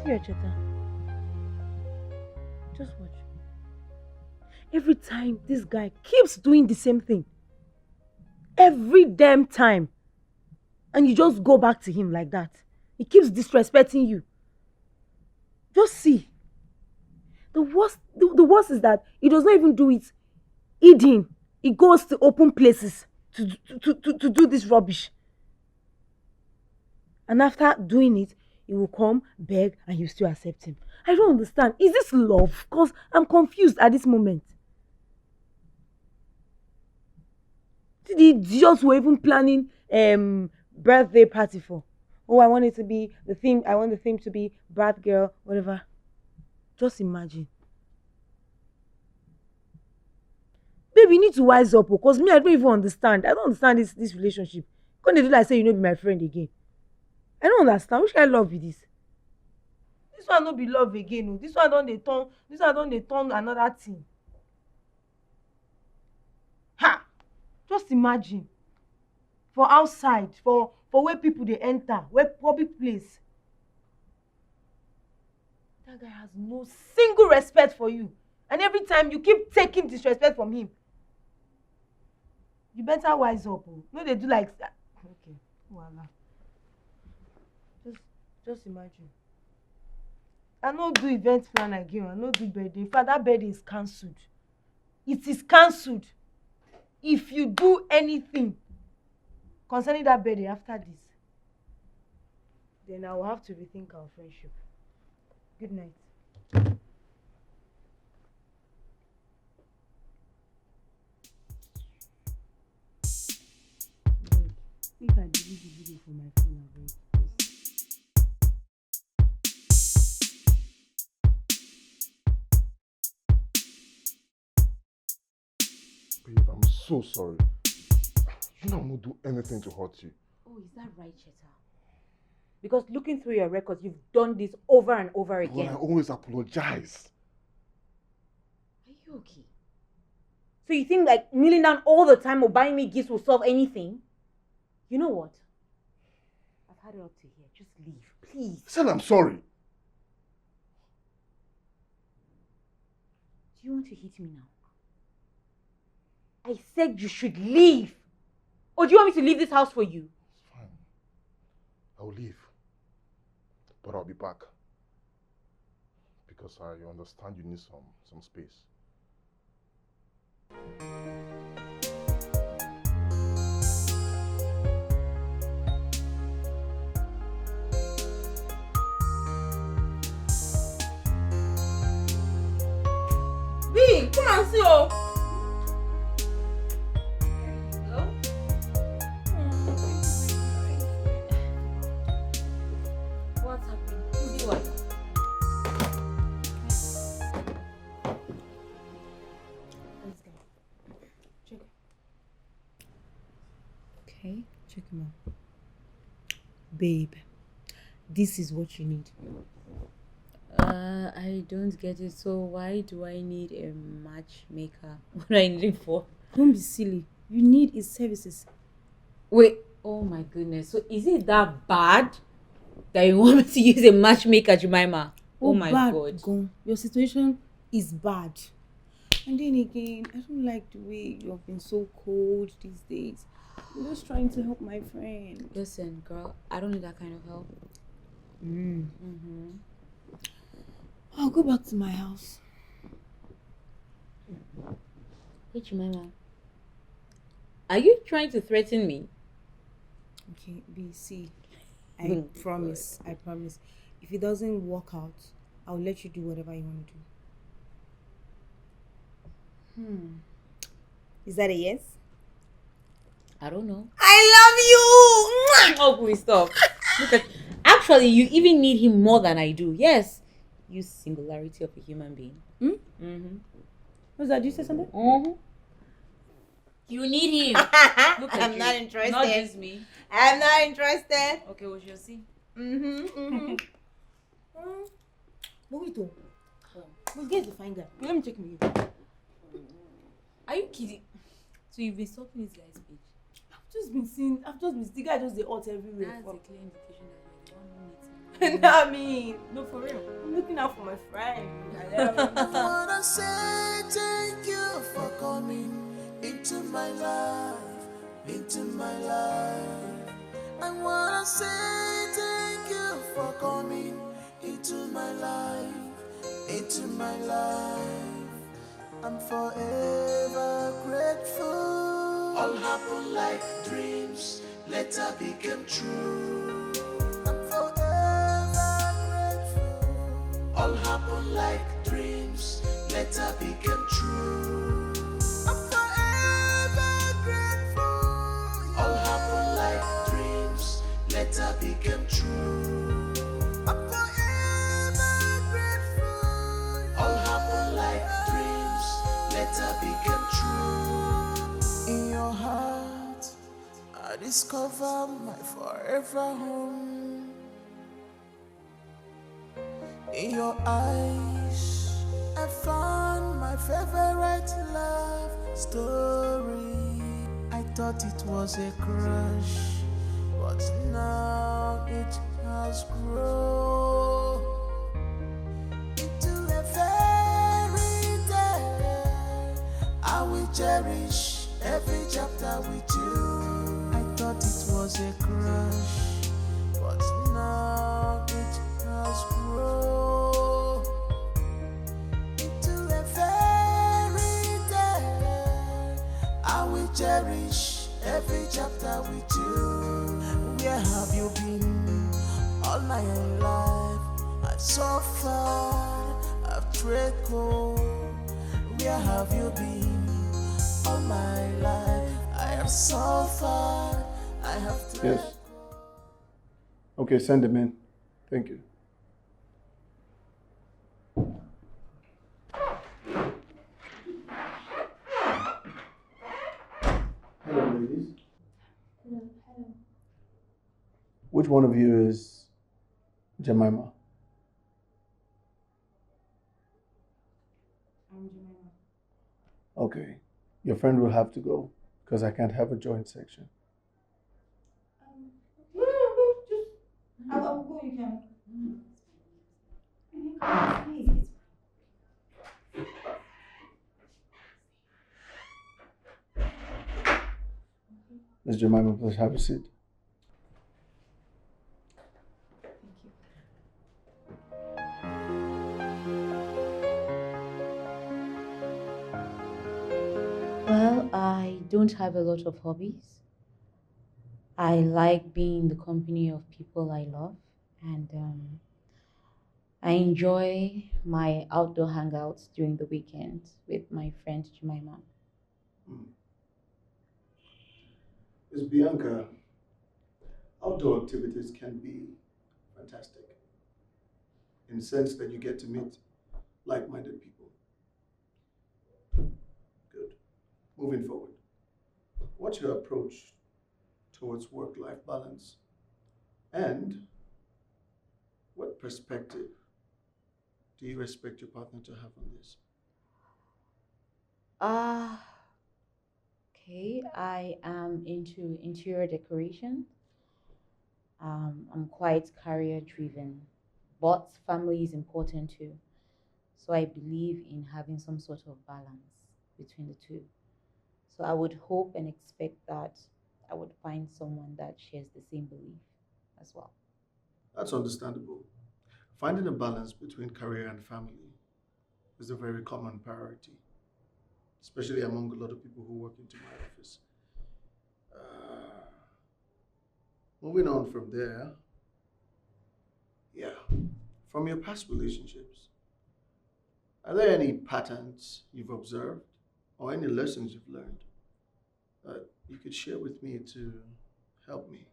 Here, Cheta. Just watch. Every time this guy keeps doing the same thing. Every damn time. And you just go back to him like that. He keeps disrespecting you. Just see. The worst is that he does not even do it hidden. He goes to open places to do this rubbish. And after doing it, he will come, beg, and you still accept him. I don't understand. Is this love? Because I'm confused at this moment. The idiots were even planning birthday party for. Oh, I want it to be the theme. I want the theme to be bad girl, whatever. Just imagine. Baby, you need to wise up because me, I don't even understand. I don't understand this relationship. Can't they do like say you know be my friend again? I don't understand. Which kind of love is this? This one no be love again. No. This one don't they turn another thing. Ha! Just imagine. For outside, for where people they enter, where public place. That guy has no single respect for you. And every time you keep taking disrespect from him. You better wise up. Oh. No, they do like that. Okay. Voila. Just imagine. I no do event plan again. I no do birthday. In fact, that birthday is cancelled. It is cancelled. If you do anything concerning that birthday after this, then I will have to rethink our friendship. Good night. If I delete the video from my phone, I'll Babe, I'm so sorry. You know I'm not do anything to hurt you. Oh, is that right, Cheta? Because looking through your records, you've done this over and over But again. I always apologize. Are you okay? So you think like kneeling down all the time or buying me gifts will solve anything? You know what? I've had it up to here. Just leave, please. I said I'm sorry. Do you want to hit me now? I said you should leave. Or do you want me to leave this house for you? It's fine. I'll leave. But I'll be back. Because I understand you need some space. B, come and see oh. What's happening? See what? Let's go. Check. Okay, check him out. Babe, this is what you need. I don't get it. So why do I need a matchmaker? What do I need it for? Don't be silly. You need his services. Wait. Oh my goodness. So is it that bad that you want me to use a matchmaker, Jemima? Oh my God. Gone. Your situation is bad. And then again, I don't like the way you have been so cold these days. I'm just trying to help my friend. Listen, girl, I don't need that kind of help. I'll go back to my house. Hey, Jemima. Are you trying to threaten me? Okay, see, I promise. If it doesn't work out, I'll let you do whatever you want to do. Is that a yes? I don't know. I love you! Oh, please stop. Look at. Actually, you even need him more than I do. Yes. You singularity of a human being. What's that? Did you say something? You need him. Look at I'm you. not interested. Not just me. I'm not interested. Okay, we shall see. Mojito. Let's get the fine guy. Let me check me. Are you kidding? So you've been stalking this guy's page? I've just been seeing the guy just the hot everywhere. That's a clear indication that you're the one who needs him. No, I mean, no, for real. I'm looking out for my friend. I wanna say thank you for coming into my life, into my life. I wanna say thank you for coming into my life, into my life. I'm forever grateful. All happened like dreams, later became true. I'm forever grateful. All happened like dreams, later became true. I'm forever grateful. All happened like dreams, later became true. I'm forever grateful. All happened like dreams, later became true. In your heart, I discover my forever home. In your eyes, I found my favorite love story. I thought it was a crush, but now it has grown into a fairy tale. I will cherish every chapter with you. I thought it was a crush, but now it has grown into a fairy tale. I will cherish every chapter with you. Where have you been all my life? I've suffered, I've tried cold. Where have you been all my life? I have suffered, I have tried. Yes. Okay, send them in. Thank you. Which one of you is Jemima? I'm Jemima. Okay. Your friend will have to go because I can't have a joint section. No, just. I'll go, you can. Ms. Jemima, please have a seat. Well, I don't have a lot of hobbies. I like being in the company of people I love, and I enjoy my outdoor hangouts during the weekend with my friend Jemima. Ms. Bianca, outdoor activities can be fantastic in the sense that you get to meet like-minded people. Good. Moving forward, what's your approach towards work-life balance? And what perspective do you expect your partner to have on this? Okay, I am into interior decoration. I'm quite career driven, but family is important too. So I believe in having some sort of balance between the two. So I would hope and expect that I would find someone that shares the same belief as well. That's understandable. Finding a balance between career and family is a very common priority, especially among a lot of people who work into my office. Moving on from there, yeah, from your past relationships, are there any patterns you've observed or any lessons you've learned that you could share with me to help me?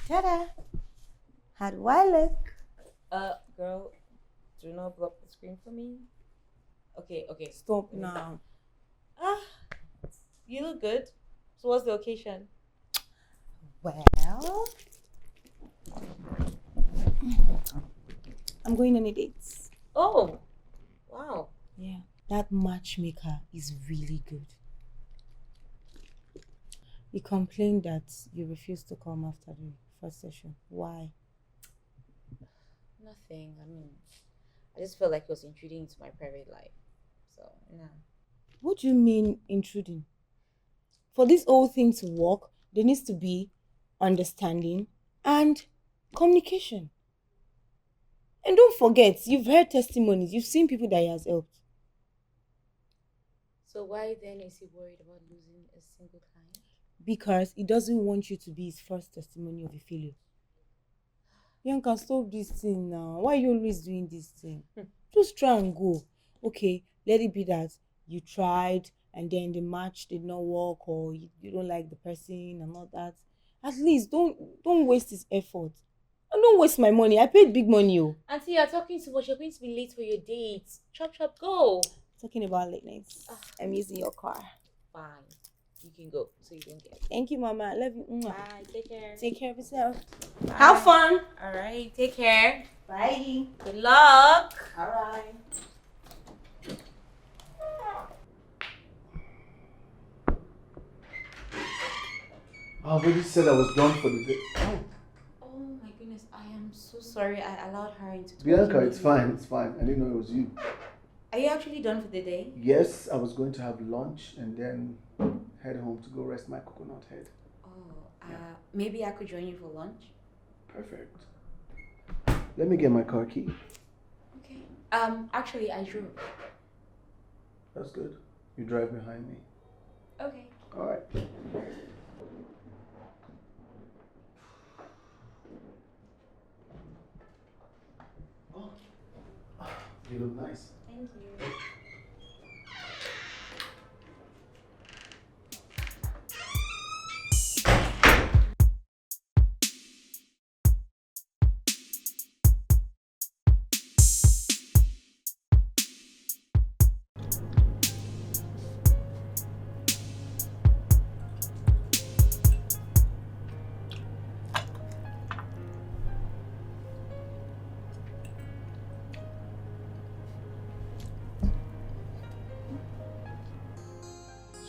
Ta-da! How do I look? Girl, do not block the screen for me. Okay. Stop now. You look good. So what's the occasion? Well, I'm going on a date. Oh, wow. Yeah, that matchmaker is really good. You complained that you refused to come after the first session. Why? Nothing. I mean, I just felt like it was intruding into my private life. So, no. What do you mean intruding? For this whole thing to work, there needs to be understanding and communication. And don't forget, you've heard testimonies, you've seen people that he has helped. So why then is he worried about losing a single client? Because he doesn't want you to be his first testimony of a failure. Bianca, stop this thing now. Why are you always doing this thing? Just try and go. Okay, let it be that you tried and then the match did not work, or you don't like the person and all that. At least don't waste his effort. And don't waste my money. I paid big money. Auntie, you're talking too much. You're going to be late for your date. Chop, chop, go. Talking about late nights. I'm using your car. Fine. You can go so you don't get it. Thank you, Mama. I love you. Bye. Take care. Take care of yourself. Bye. Have fun. All right. Take care. Bye. Good luck. All right. I already said I was done for the day. Oh my goodness. I am so sorry. I allowed her into Bianca, it's fine, it's fine. I didn't know it was you. Are you actually done for the day? Yes, I was going to have lunch and then head home to go rest my coconut head. Oh, maybe I could join you for lunch. Perfect. Let me get my car key. Okay. Actually, I drove. That's good. You drive behind me. Okay. All right.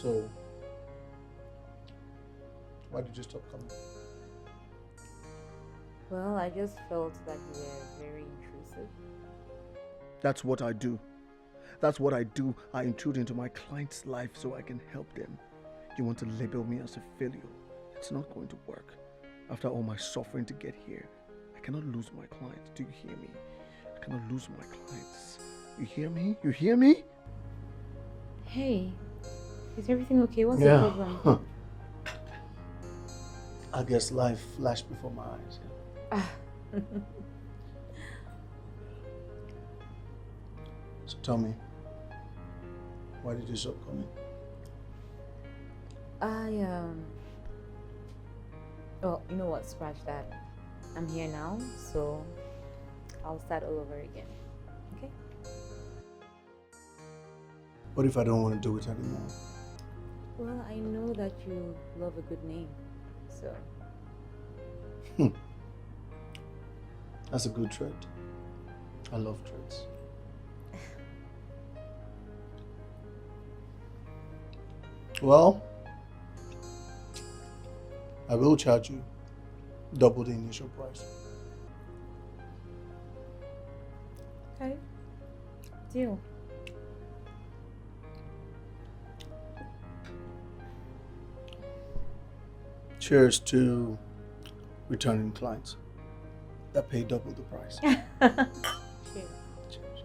So, why did you stop coming? Well, I just felt that you were very intrusive. That's what I do. That's what I do. I intrude into my client's life so I can help them. You want to label me as a failure? It's not going to work. After all my suffering to get here, I cannot lose my clients. Do you hear me? I cannot lose my clients. You hear me? You hear me? Hey, is everything okay? What's Yeah. the problem? I guess life flashed before my eyes. So tell me, why did you stop coming? Oh, you know what? Scratch that. I'm here now, so I'll start all over again. Okay? What if I don't want to do it anymore? Well, I know that you love a good name, so. That's a good trait. I love traits. Well, I will charge you double the initial price. Okay. Deal. Cheers to returning clients that pay double the price. Cheers. Cheers.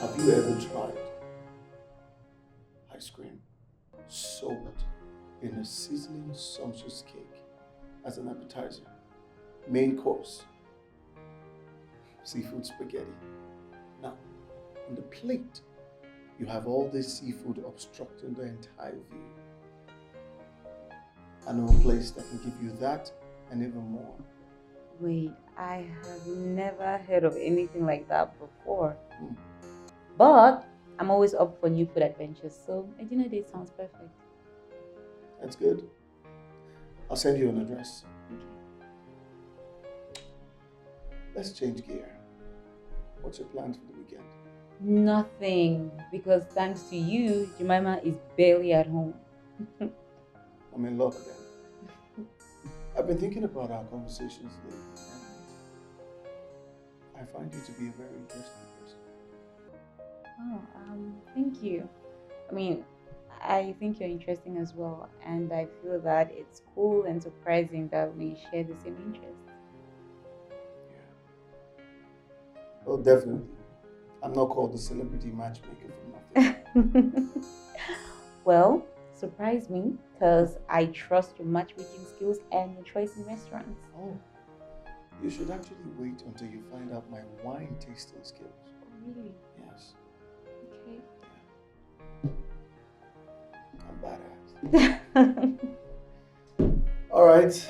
Have you ever tried ice cream soaked in a sizzling sumptuous cake as an appetizer, main course, seafood spaghetti? Now, on the plate, you have all this seafood obstructing the entire view. I know a place that can give you that and even more. Wait, I have never heard of anything like that before. But I'm always up for new food adventures, so a dinner date sounds perfect. That's good. I'll send you an address. Let's change gear. What's your plans for the weekend? Nothing, because thanks to you, Jemima is barely at home. I'm in love again. I've been thinking about our conversations lately, and I find you to be a very interesting person. Oh, thank you. I mean, I think you're interesting as well, and I feel that it's cool and surprising that we share the same interests. Oh, definitely. I'm not called the celebrity matchmaker for nothing. Well, surprise me, because I trust your matchmaking skills and your choice in restaurants. Oh, you should actually wait until you find out my wine tasting skills. Oh, really? Yes. Okay. I'm badass. All right.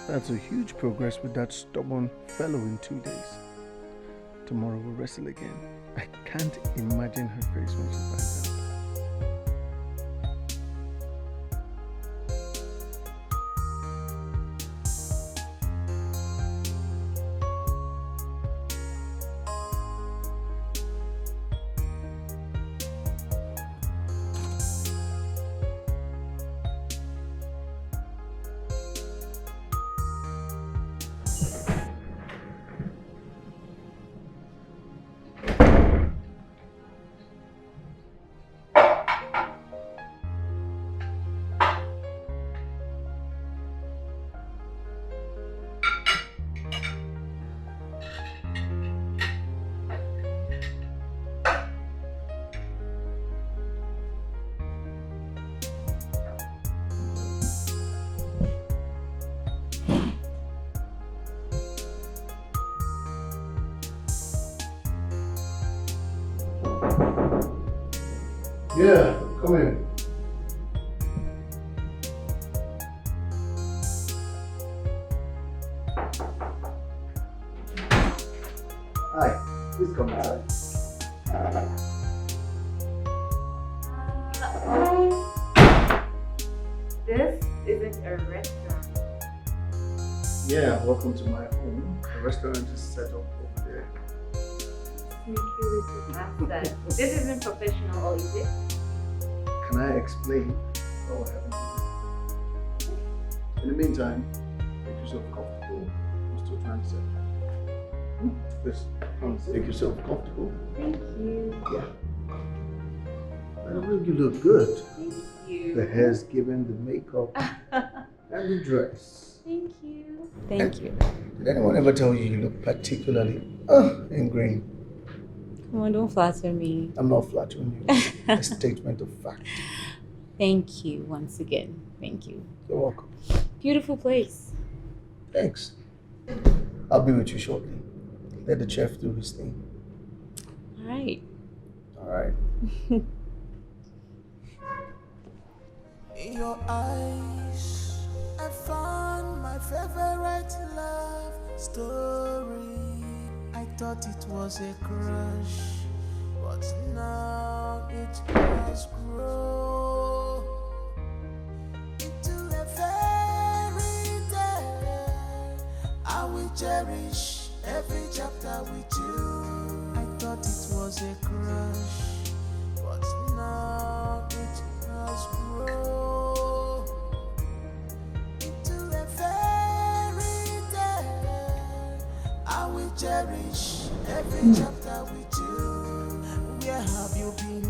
That's a huge progress with that stubborn fellow in 2 days. Tomorrow we'll wrestle again. I can't imagine her face when she finds out. Yeah, come in. Hi, please come inside. This isn't a restaurant. Yeah, welcome to my home. The restaurant is set up over there. Master, this isn't professional, or is it? Can I explain what happened? In the meantime, make yourself comfortable. I'm still trying to say. Please, make yourself comfortable. Thank you. Yeah. By the way, you look good. Thank you. The hair's given, the makeup, and the dress. Thank you. Thank you. Did anyone ever tell you you look particularly in green? Come on, don't flatter me. I'm not flattering you. A statement of fact. Thank you once again. Thank you. You're welcome. Beautiful place. Thanks. I'll be with you shortly. Let the chef do his thing. All right. All right. In your eyes, I found my favorite love story. I thought it was a crush, but now it has grown into a fairy tale. I will cherish every chapter with you. I thought it was a crush, but now it has grown into a fairy tale. I will cherish every chapter with you. Where have you been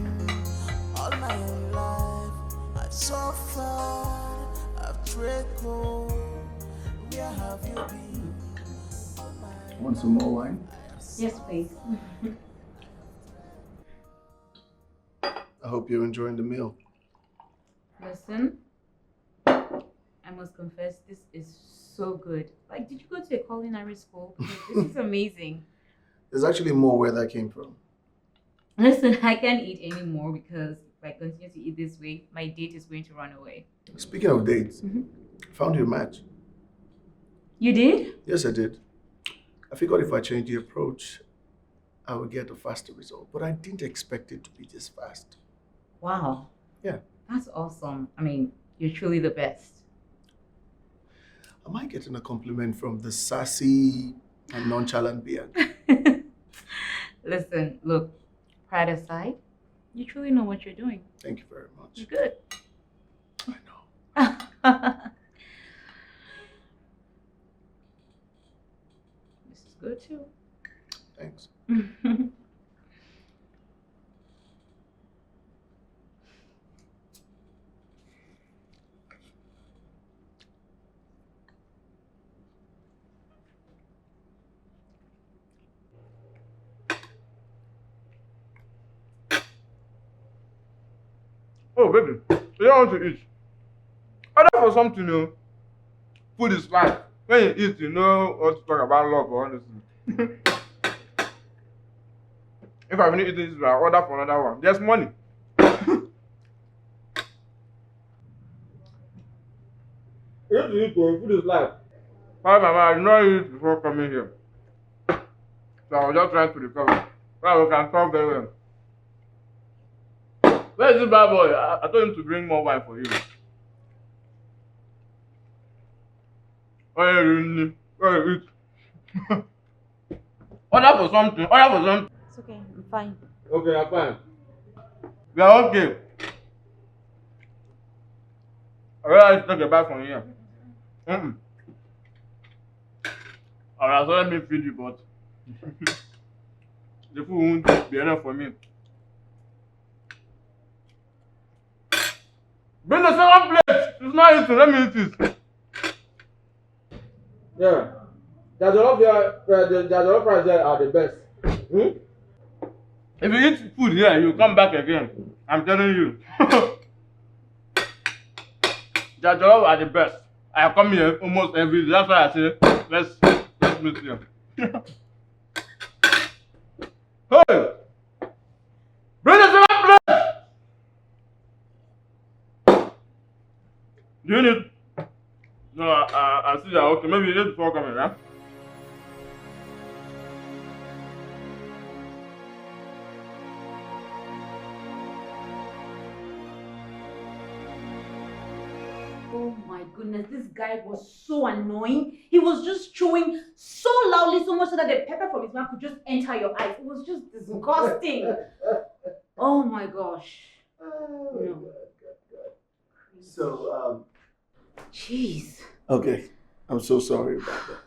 all my own life? I've suffered, I've trickled. Where have you been? Want some more wine? Yes, please. I hope you're enjoying the meal. Listen, I must confess, this is so good. Like, did you go to a culinary school? This is amazing. There's actually more where that came from. Listen, I can't eat anymore because if I continue to eat this way, my date is going to run away. Speaking of dates, I found you a match. You did? Yes, I did. I figured if I change the approach, I would get a faster result. But I didn't expect it to be this fast. Wow. Yeah. That's awesome. I mean, you're truly the best. Am I getting a compliment from the sassy and nonchalant beard? Listen, look, pride aside, you truly know what you're doing. Thank you very much. You're good. I know. This is good too. Thanks. Oh, baby, you don't want to eat. Order for something new. Food is life. When you eat, you know what to talk about love or honestly. If I finish eating this, I'll order for another one. There's money. You have to eat, food is life. Hi, Mama, I did not eat before coming here. So I was just trying to recover. Well, we can talk very well. Where is this bad boy? I told him to bring more wine for you. Oh, yeah, really? Where you eat? Order for something. Order for something. It's okay. I'm fine. Okay, I'm fine. We are okay. I realize to take a bite from here. Alright, so let me feed you, but the food won't be enough for me. Bring the second plate! It's not eating, let me eat it. Yeah. The jollof rice there are the best. If you eat food here, you come back again. I'm telling you. The jollof are the best. I come here almost every day. That's why I say, let's meet here. Hey! Do you need? No, I see that. Okay, maybe you need before coming, right? Oh my goodness, this guy was so annoying. He was just chewing so loudly, so much so that the pepper from his mouth could just enter your eyes. It was just disgusting. Oh my gosh. No. So, Jeez. okay, I'm so sorry about that.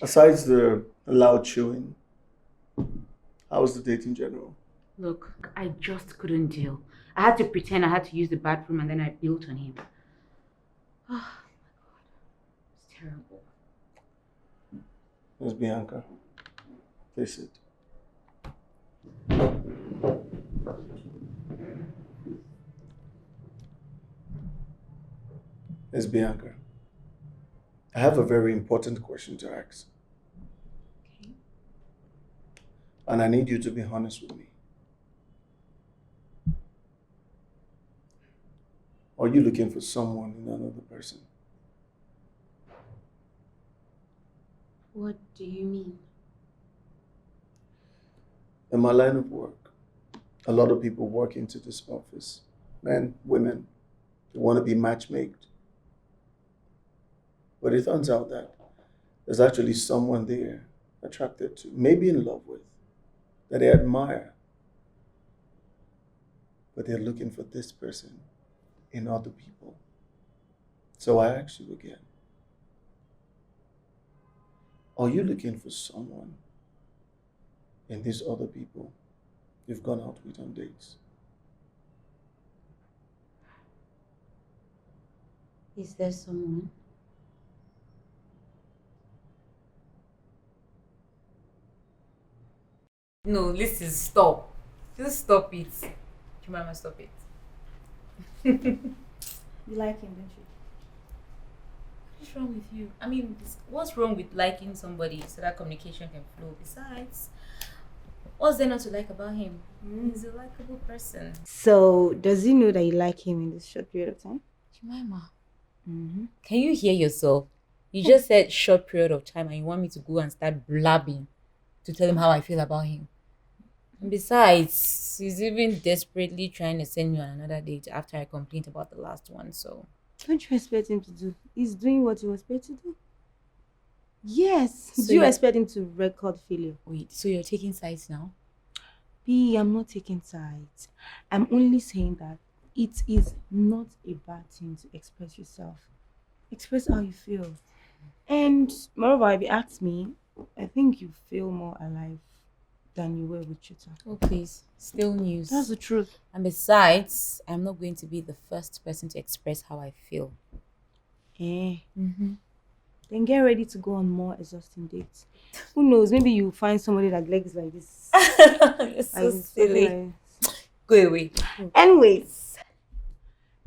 Besides the loud chewing, how was the date in general? Look, I just couldn't deal. I had to pretend I had to use the bathroom and then I built on him. Oh my god. It's terrible. Miss Bianca, please sit. Miss Bianca, I have a very important question to ask. Okay. And I need you to be honest with me. Are you looking for someone in another person? What do you mean? In my line of work, a lot of people walk into this office. Men, women, they want to be matchmaked. But it turns out that there's actually someone they're attracted to, maybe in love with, that they admire. But they're looking for this person in other people. So I ask you again, are you looking for someone in these other people you've gone out with on dates? Is there someone? No, listen, stop. Just stop it. Jemima, stop it. You like him, don't you? What's wrong with you? I mean, what's wrong with liking somebody so that communication can flow? Besides, what's there not to like about him? He's a likable person. So, does he know that you like him in this short period of time? Jemima, can you hear yourself? You just said short period of time and you want me to go and start blabbing to tell him how I feel about him. And besides, he's even desperately trying to send me on another date after I complained about the last one, so... What do you expect him to do? He's doing what he was paid to do. Yes. So Do you expect him to record failure? Wait, so you're taking sides now? B, I'm not taking sides. I'm only saying that it is not a bad thing to express yourself. Express how you feel. And moreover, if you ask me, I think you feel more alive than you were with Chita. Oh, please. Still news. That's the truth. And besides, I'm not going to be the first person to express how I feel. Then get ready to go on more exhausting dates. Who knows? Maybe you find somebody that legs like this. You're so silly. Go away. Anyways,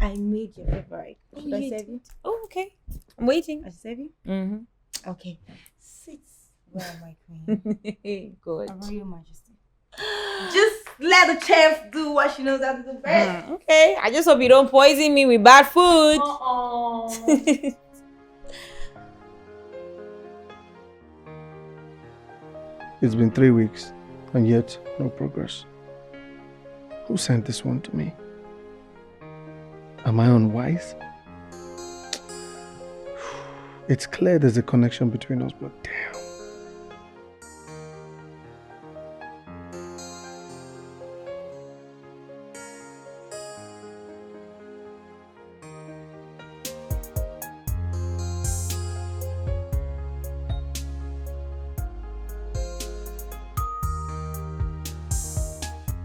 I made your favorite. Oh, Should I you serve you? Oh, okay. I'm waiting. I serve you? Okay. Sit. Well, my queen. Good. Royal Majesty. Just let the chef do what she knows how to do best. Okay. I just hope you don't poison me with bad food. It's been 3 weeks, and yet no progress. Who sent this one to me? Am I unwise? It's clear there's a connection between us, but damn.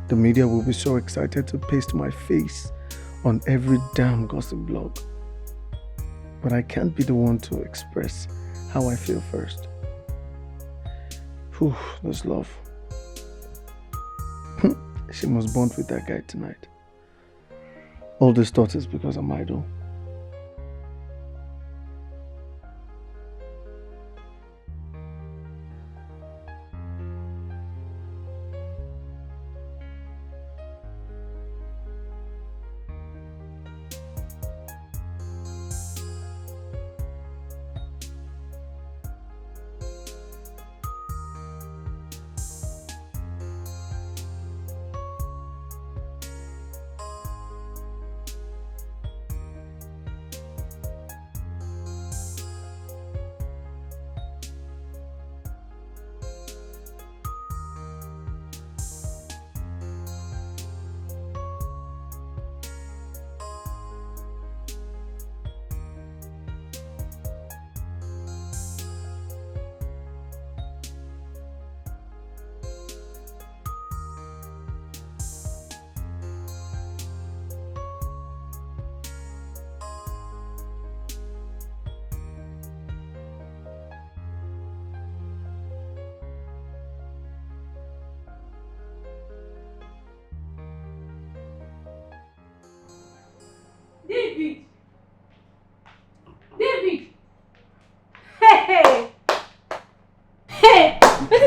The media will be so excited to paste my face on every damn gossip blog. But I can't be the one to express how I feel first. Whew, this love. She must bond with that guy tonight. All this thought is because I'm idle.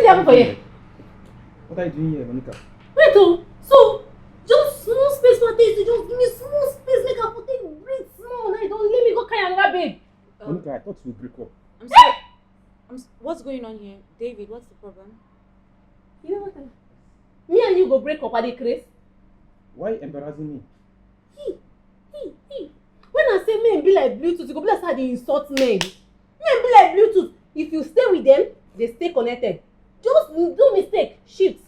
happened for you? What are you doing here, Monica? Wait, oh, so just small space for this. You just give me small space, make her put it breathe small. Now you don't let me go carry another babe. Monica, I thought we would break up. I'm sorry. What's going on here? David, what's the problem? You know what? Me and you go break up at the Chris. Why embarrassing me? When I say men be like Bluetooth, you go be like how they insult men. Men be like Bluetooth. If you stay with them, they stay connected. Just do mistake, shift.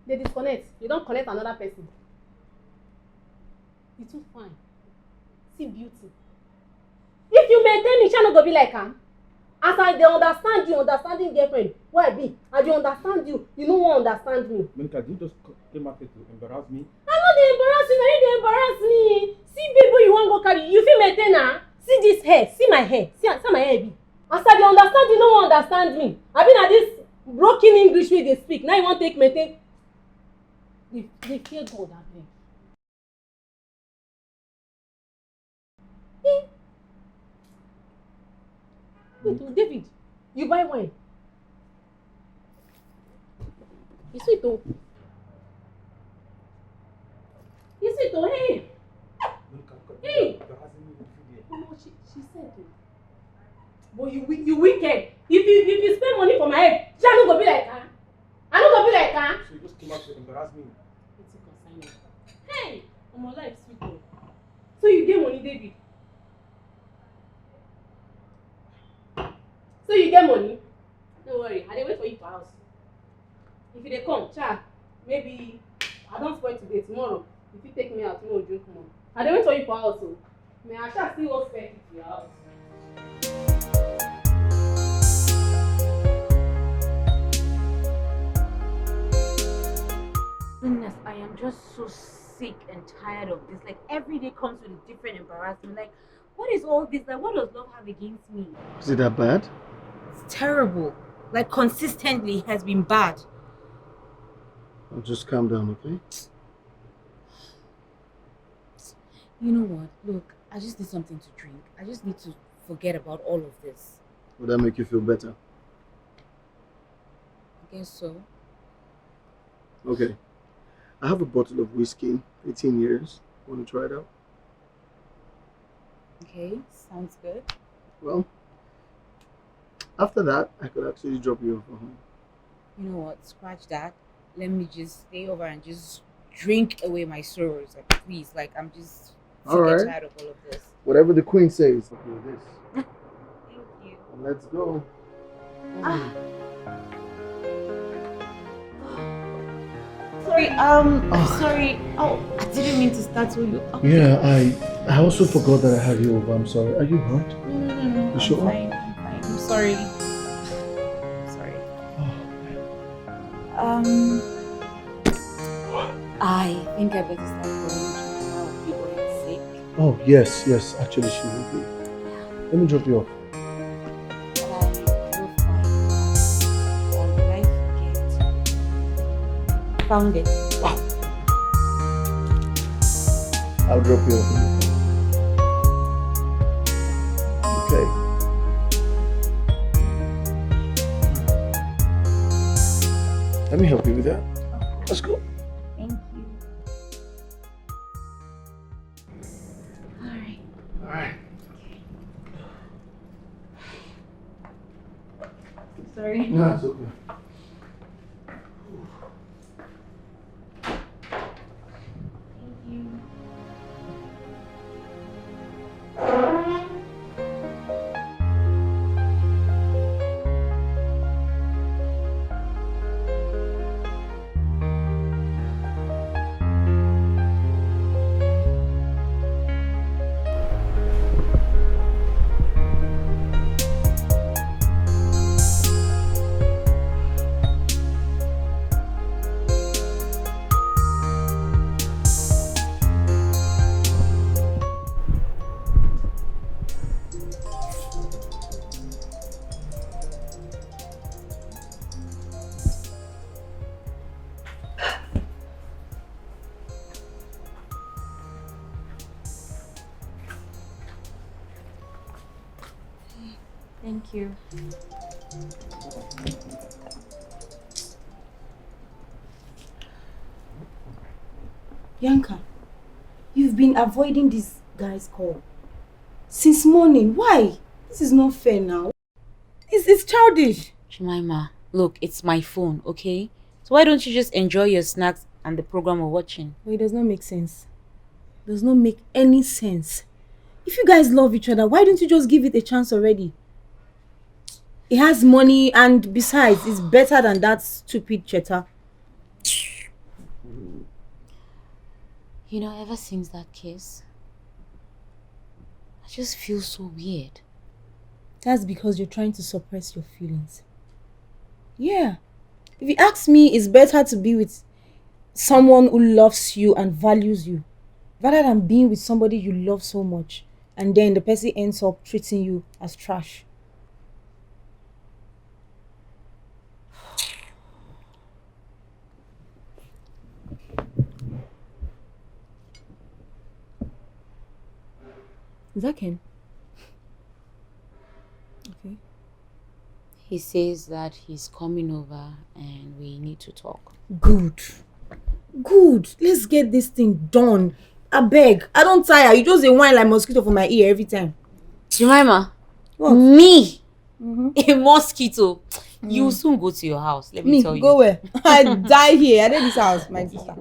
They disconnect. You don't connect another person. You too fine. See beauty. If you maintain me, shall not go be like am. As I dey understand you, understanding girlfriend, why I be? I dey understand you, you no wan understand me. Monica, did you just came out to embarrass me? I no dey embarrass you, na you dey embarrass me. See babe wey you wan go carry, you fit maintain am? See this hair, see my hair, see how my hair be. As I dey understand you, no wan understand me. Abi na this broken English wey dey speak, now you wan take maintain. Dey fear God abeg. Wait, David, you buy wine. It's sweet oh. It's sweet oh, hey. Hey. No, she said it. But you wicked. If you spend money for my head, I no go be like her. I no go be like her. So you just came out to embarrass me? It's a consignment. Hey, my life sweet oh. So you get money, David? So you get money? Don't worry, I dey wait for you for house. If you dey come, maybe I don't spoil today, tomorrow. If you take me out, tomorrow drink more. I dey wait for you for house o. May I still hold spare key to your house. Goodness, I am just so sick and tired of this. Like every day comes with a different embarrassment. Like, what is all this? Like, what does love have against me? Is it that bad? It's terrible. Like consistently has been bad. I'll just calm down, okay? You know what? Look, I just need something to drink. I just need to forget about all of this. Would that make you feel better? I guess so. Okay. I have a bottle of whiskey, 18 years. Want to try it out? Okay, sounds good. Well, after that, I could actually drop you off at home. You know what? Scratch that. Let me just stay over and just drink away my sorrows. Like, please. Like, I'm just sick and tired of all of this. Whatever the queen says. Okay, this. Thank you. And let's go. Sorry, sorry. Oh, I didn't mean to start with you. Oh. Yeah, I also forgot that I have you over. I'm sorry. Are you hurt? No. You sure? I'm fine. I'm sorry. Sorry. I think I better start going to people who are sick. Oh, yes. Actually, she will be. Let me drop you off. Found it. Wow. I'll drop you off. Okay. Let me help you with that. Let's go. Thank you. All right. Sorry. No, it's okay. Thank you. Bianca, you've been avoiding this guy's call since morning. Why? This is not fair now. It's childish. Jemima, look, it's my phone, okay? So why don't you just enjoy your snacks and the program we're watching? But it does not make sense. It does not make any sense. If you guys love each other, why don't you just give it a chance already? It has money, and besides, it's better than that stupid cheddar. You know, ever since that kiss, I just feel so weird. That's because you're trying to suppress your feelings. Yeah. If you ask me, it's better to be with someone who loves you and values you, rather than being with somebody you love so much and then the person ends up treating you as trash. Is that Ken? Okay. He says that he's coming over and we need to talk. Good. Good. Let's get this thing done. I beg. I don't tire. You just a whine like mosquito for my ear every time. Jemima, what? Me? A mosquito? You will soon go to your house. Let me tell you. Go where? I die here. I did this house, my sister.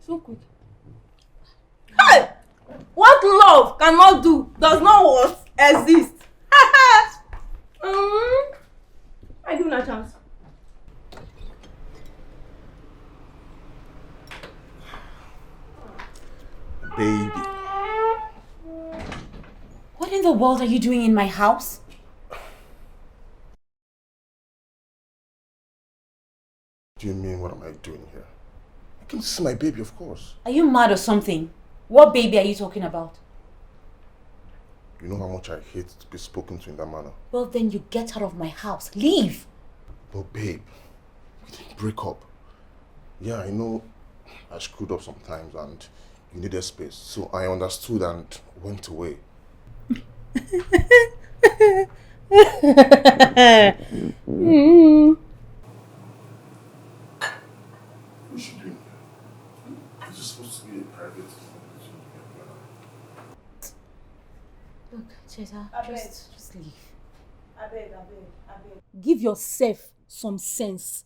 So quick. Hey! What love cannot do does not exist. I give him a chance. Baby. What in the world are you doing in my house? Do you mean what am I doing here? I can see my baby, of course. Are you mad or something? What baby are you talking about? You know how much I hate to be spoken to in that manner. Well, then you get out of my house. Leave. But babe, we didn't break up. Yeah, I know I screwed up sometimes and you needed space. So I understood and went away. We should do it. This is supposed to be a private conversation. Look, Cheta, just leave. I beg. Give yourself some sense.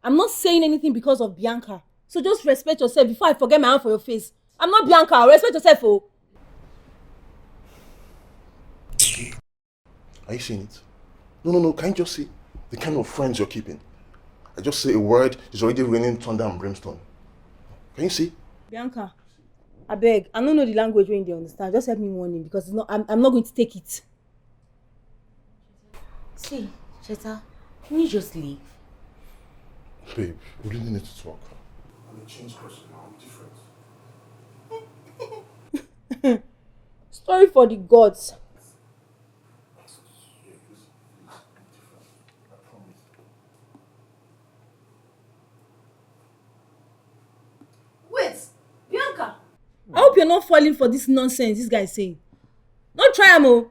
I'm not saying anything because of Bianca. So just respect yourself before I forget my hand for your face. I'm not Bianca. Respect yourself, oh. Are you seeing it? No. Can you just see the kind of friends you're keeping? I just say a word, it's already raining thunder and brimstone. Can you see? Bianca, I beg. I don't know the language when they understand. Just help me warn him because it's not. I'm not going to take it. See, Cheta, can you just leave? Babe, we really need to talk. I'm a changed person now. I'm different. Story for the gods. Wait, Bianca. I hope you're not falling for this nonsense this guy is saying. Don't try him, oh.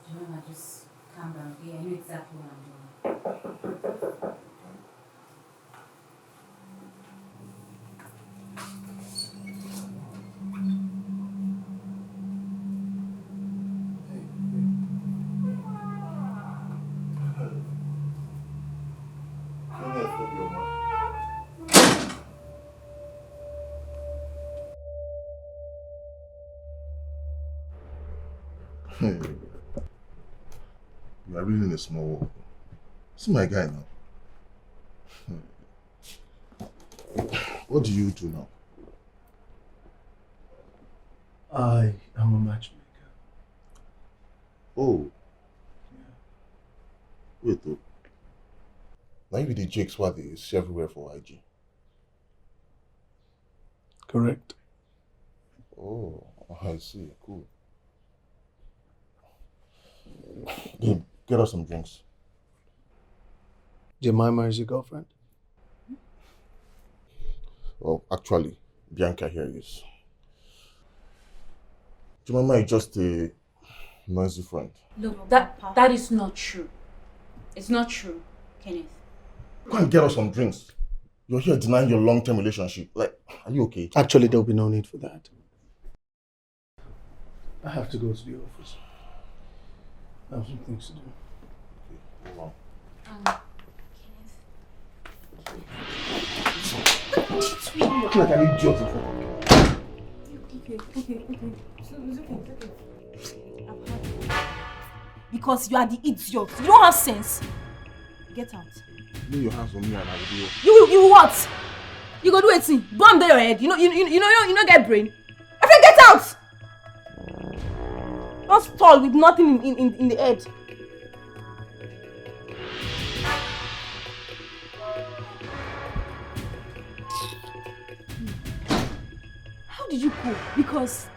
Jemima, just calm down. Okay, I know exactly what I'm doing. Hey, you are really in a small world. See my guy now. What do you do now? I am a matchmaker. Oh. Wait though. Now you be the Jakes what they see everywhere for IG. Correct. Oh, I see. Cool. Babe, get us some drinks. Jemima is your girlfriend? Well, actually, Bianca here is. Jemima is just a noisy friend. Look, that is not true. It's not true, Kenneth. Go and get us some drinks. You're here denying your long-term relationship. Like, are you okay? Actually, there'll be no need for that. I have to go to the office. I have some things to do. Okay, hold on. Look like an idiot in front of me. Okay. It's okay. I've had it. Because you are the idiot. You don't have sense. Get out. Lay your hands on me and I will do it. You what? You go do a thing. Bomb there your head. You know get brain. I said get out! Don't stall with nothing in the head. How did you cope? Because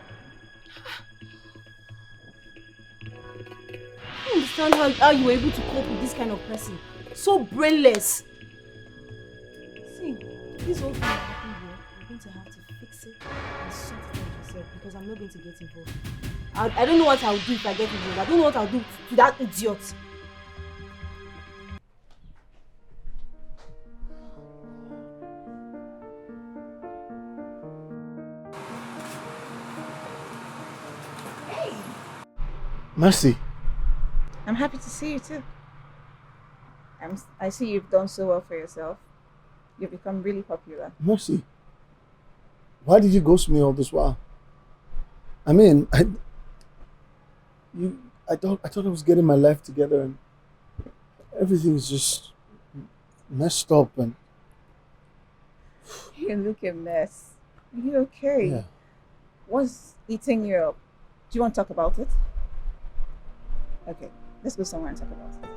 I don't understand how you were able to cope with this kind of person. So brainless. See, this whole thing that happened here, you're going to have to fix it and sort it out yourself because I'm not going to get involved. I don't know what I'll do if I get involved. I don't know what I'll do to that idiot. Hey! Mercy. I'm happy to see you too. I see you've done so well for yourself. You've become really popular. Mercy. Why did you ghost me all this while? I mean, I thought I was getting my life together and everything is just messed up and You look a mess. Are you okay? yeah. What's eating you up? Do you want to talk about it? Okay, let's go somewhere and talk about it.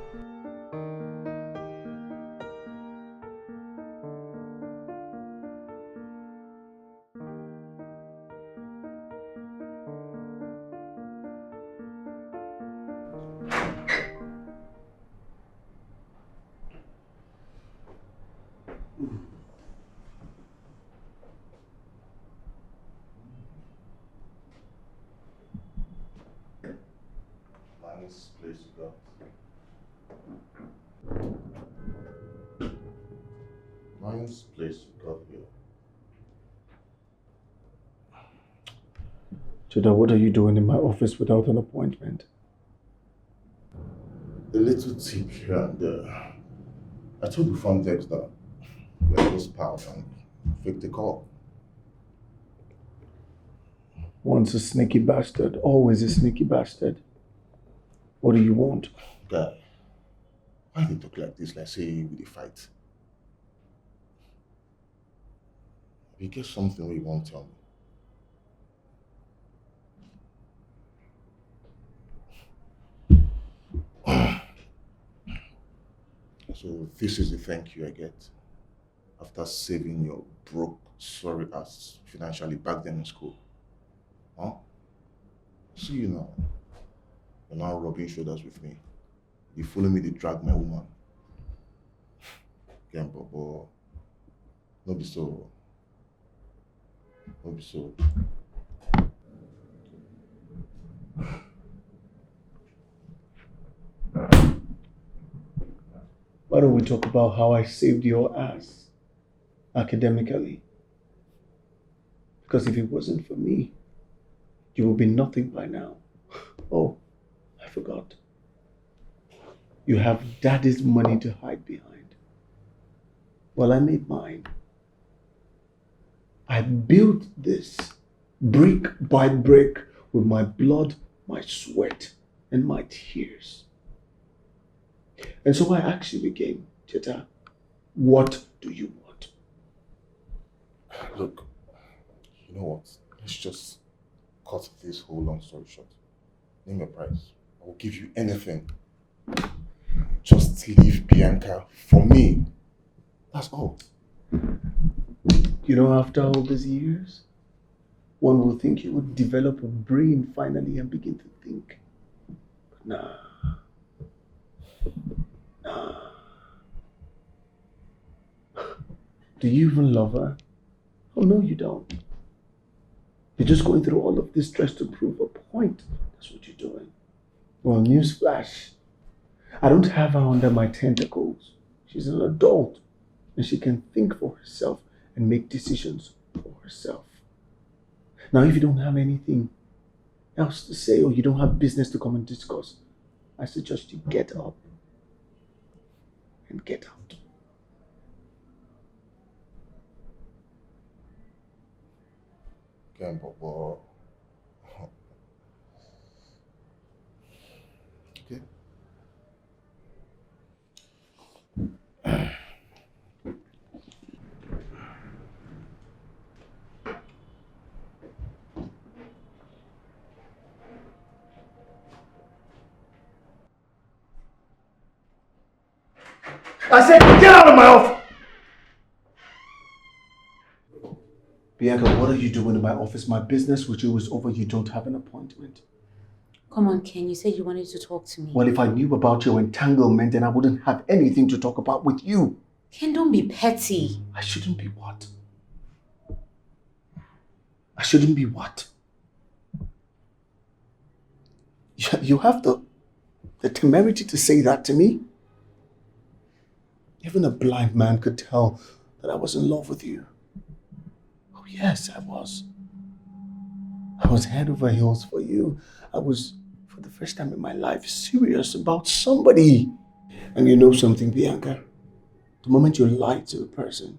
Nice place you got. Nice place you got here. Judah, what are you doing in my office without an appointment? A little tip here and there. I told the front desk that we're close pals and fake the call. Once a sneaky bastard, always a sneaky bastard. What do you want? Guy, why do you talk like this, like say with a fight? If you get something where you won't tell me. So this is the thank you I get after saving your broke, sorry ass financially back then in school. Huh? See you now. You're now rubbing shoulders with me. You follow me to drag my woman. Again, Bobo. No be so. No be so. Why don't we talk about how I saved your ass academically? Because if it wasn't for me, you would be nothing by now. Oh, I forgot. You have daddy's money to hide behind. Well, I made mine. I built this brick by brick with my blood, my sweat, and my tears. And so I asked you again, Cheta, what do you want? Look, you know what? Let's just cut this whole long story short. Name your price. I will give you anything. Just leave Bianca for me. That's all. You know, after all these years, one would think you would develop a brain finally and begin to think. But nah. Do you even love her? Oh no, you don't. You're just going through all of this stress to prove a point. That's what you're doing. Well, newsflash. I don't have her under my tentacles. She's an adult. and she can think for herself and make decisions for herself. Now, if you don't have anything else to say or you don't have business to come and discuss, I suggest you get up and get out. Okay, Bobo. Okay. I said, get out of my office! Bianca, what are you doing in my office? My business with you is over. You don't have an appointment. Come on, Ken. You said you wanted to talk to me. Well, if I knew about your entanglement, then I wouldn't have anything to talk about with you. Ken, don't be petty. I shouldn't be what? I shouldn't be what? You have the temerity to say that to me? Even a blind man could tell that I was in love with you. Oh yes, I was. I was head over heels for you. I was, for the first time in my life, serious about somebody. And you know something, Bianca? The moment you lie to a person,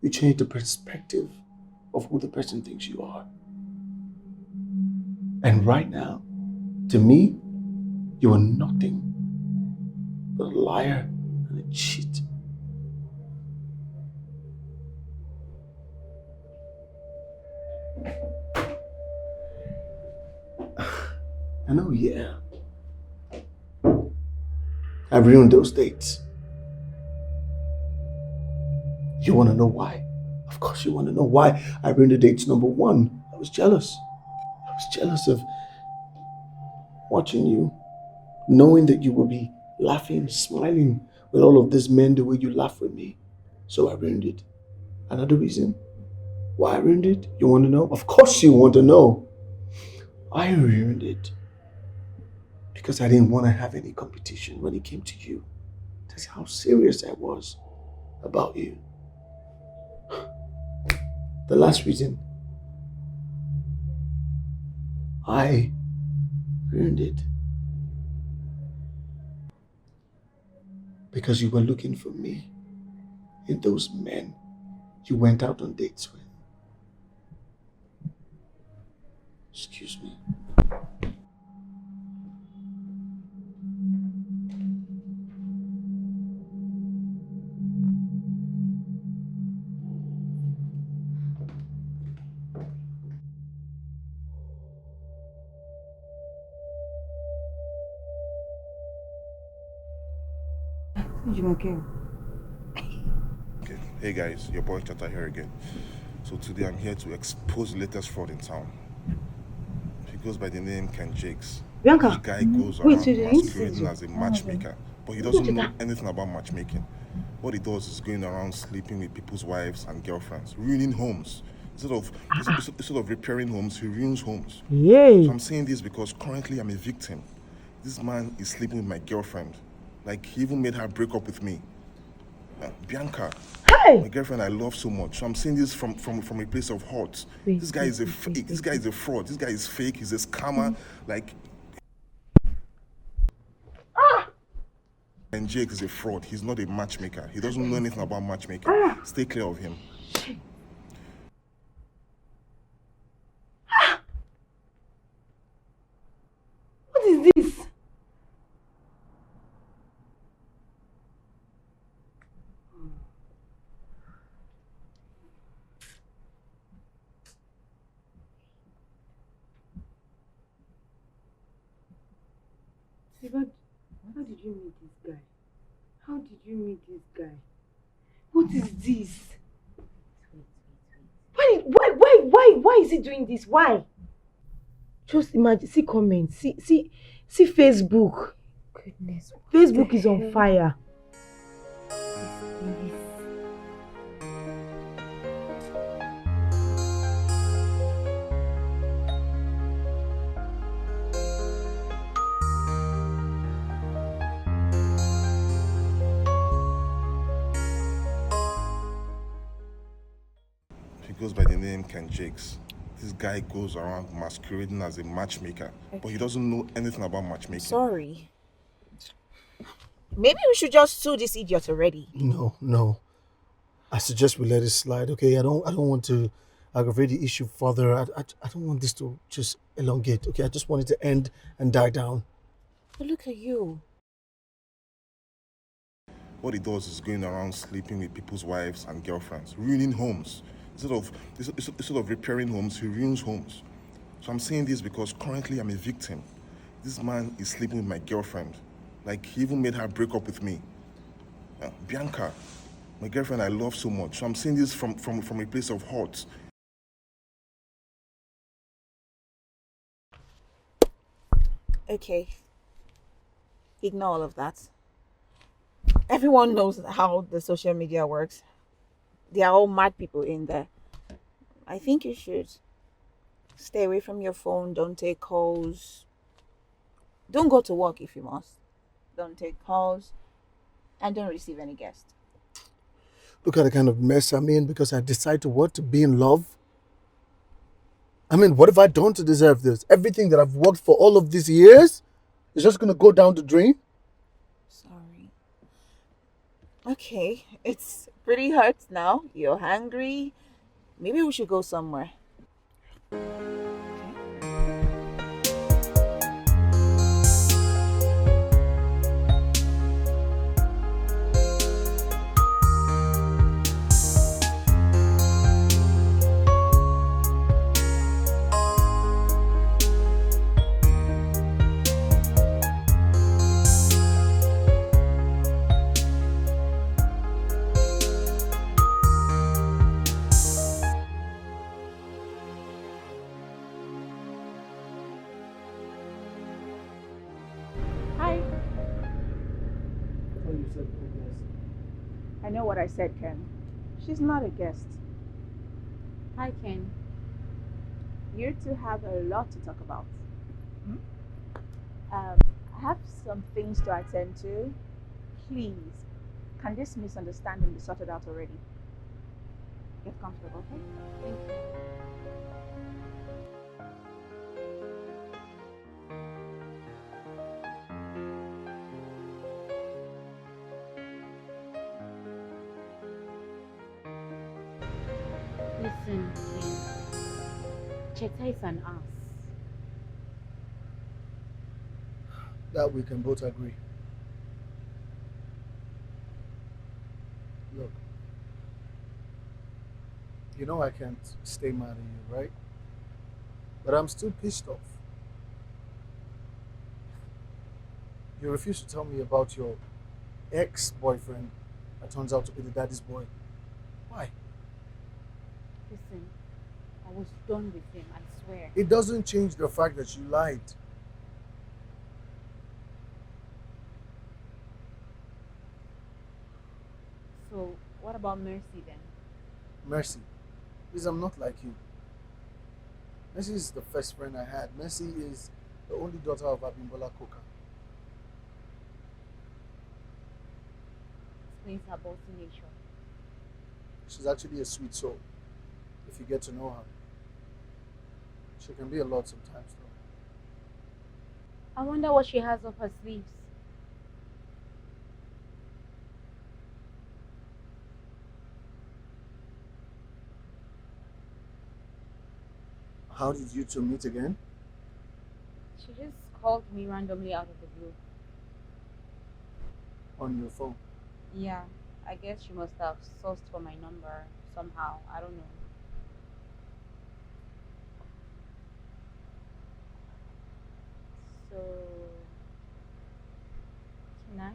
you change the perspective of who the person thinks you are. And right now, to me, you are nothing but a liar and a cheat. I know, yeah. I ruined those dates. You want to know why? Of course you want to know why I ruined the dates. Number one, I was jealous. I was jealous of watching you, knowing that you would be laughing, smiling with all of these men the way you laugh with me. So I ruined it. Another reason why I ruined it, you want to know? Of course you want to know. I ruined it because I didn't want to have any competition when it came to you. That's how serious I was about you. The last reason I ruined it because you were looking for me in those men you went out on dates with. Excuse me. Okay. Hey guys, your boy Chata here again. So today I'm here to expose the latest fraud in town. He goes by the name Ken Jakes. Bianca, The guy goes around masquerading as a matchmaker, but he doesn't know anything about matchmaking. What he does is going around sleeping with people's wives and girlfriends, ruining homes. Instead of repairing homes, he ruins homes. Yay. So I'm saying this because currently I'm a victim. This man is sleeping with my girlfriend. Like, he even made her break up with me. Bianca, my girlfriend I love so much. So I'm saying this from a place of hurt. This guy is a fraud. This guy is fake. He's a scammer. Like, and Jake is a fraud. He's not a matchmaker. He doesn't know anything about matchmaking. Stay clear of him. What is this? How did you meet this guy? How did you meet this guy? What is this? Why is he doing this? Why? Just imagine, see comments, see Facebook. Goodness. Facebook is on fire. goes by the name Ken Jakes. This guy goes around masquerading as a matchmaker, but he doesn't know anything about matchmaking. Sorry. Maybe we should just sue this idiot already. No. I suggest we let it slide, okay? I don't want to aggravate the issue further. I don't want this to just elongate, okay? I just want it to end and die down. But look at you. What he does is going around sleeping with people's wives and girlfriends, ruining homes. Instead of repairing homes, he ruins homes. So I'm saying this because currently I'm a victim. This man is sleeping with my girlfriend. Like, he even made her break up with me. Bianca, my girlfriend I love so much. So I'm saying this from a place of hurt. Okay. Ignore all of that. Everyone knows how the social media works. They are all mad people in there. I think you should stay away from your phone. Don't take calls. Don't go to work if you must. Don't take calls. And don't receive any guests. Look at the kind of mess I'm in because I decide to be in love. I mean, what have I done to deserve this? Everything that I've worked for all of these years is just going to go down the drain? Sorry. Okay, it's pretty hurt now. You're hungry. Maybe we should go somewhere. I know what I said, Ken. She's not a guest. Hi, Ken. You two have a lot to talk about. I have some things to attend to. Please, can this misunderstanding be sorted out already? Get comfortable, okay? Thank you. Listen, Ken. Cheta is an ass. That we can both agree. Look, you know I can't stay mad at you, right? But I'm still pissed off. You refuse to tell me about your ex-boyfriend that turns out to be the daddy's boy. Why? Listen, I was done with him, I swear. It doesn't change the fact that you lied. So, what about Mercy then? Mercy, please, I'm not like you. Mercy is the first friend I had. Mercy is the only daughter of Abimbola Koka. Explains her bossy nature. She's actually a sweet soul, if you get to know her. She can be a lot sometimes, though. I wonder what she has up her sleeves. How did you two meet again? She just called me randomly out of the blue. On your phone? Yeah, I guess she must have sourced for my number somehow. I don't know. So, can I?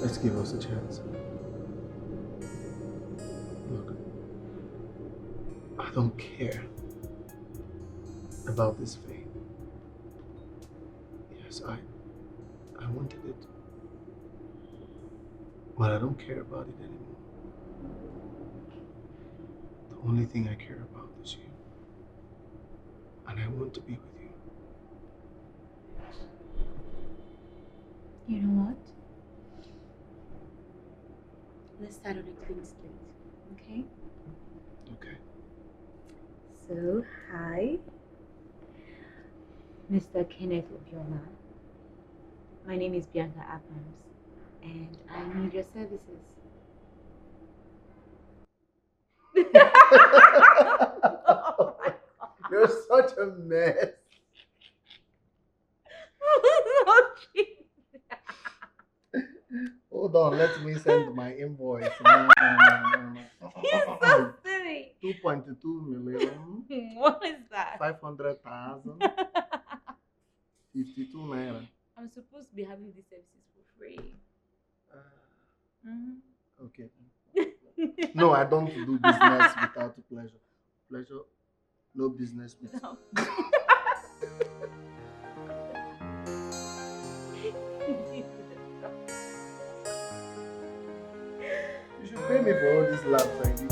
Let's give us a chance. Look, I don't care about this fame. Yes, I wanted it. But I don't care about it anymore. The only thing I care about is you. And I want to be with you. You know what? Let's start on a clean slate, okay? Okay. So, hi, Mr. Kenneth Obioma. My name is Bianca Abrams, and I need your services. Oh my God. You're such a mess. Hold on, let me send my invoice. No. He's so silly. 2.2 million. What is that? 500,000. 52 naira. I'm supposed to be having these services for free. Okay. No, I don't do business without pleasure. Pleasure, no business with. No. You should pay me for all these laps I give you.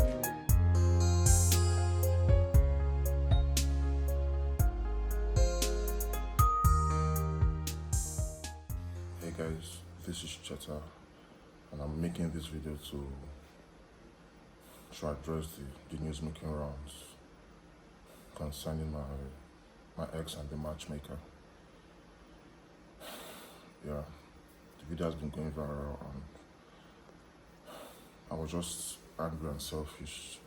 Hey guys, this is Cheta, and I'm making this video to address the news making rounds concerning my ex and the matchmaker. Yeah, the video has been going viral, and I was just angry and selfish.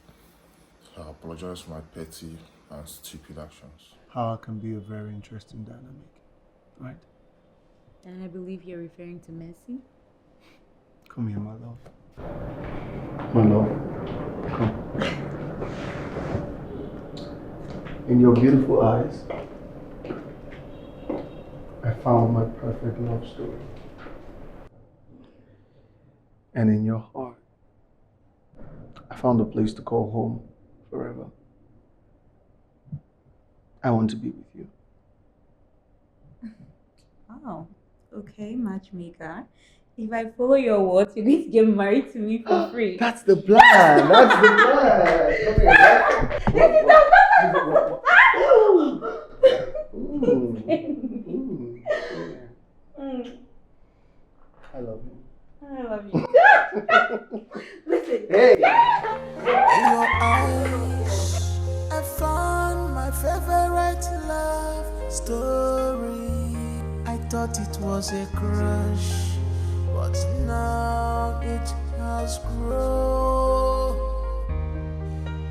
I apologize for my petty and stupid actions. How can be a very interesting dynamic, right? And I believe you're referring to Mercy. Come here, my love. My love, come. In your beautiful eyes, I found my perfect love story. And in your heart, I found a place to call home forever. I want to be with you. Oh, okay, matchmaker. If I follow your words, you're going to get married to me for free. That's the plan. That's the plan. I love you. I love you. Listen. Hey. In your eyes, I found my favorite love story. I thought it was a crush, but now it has grown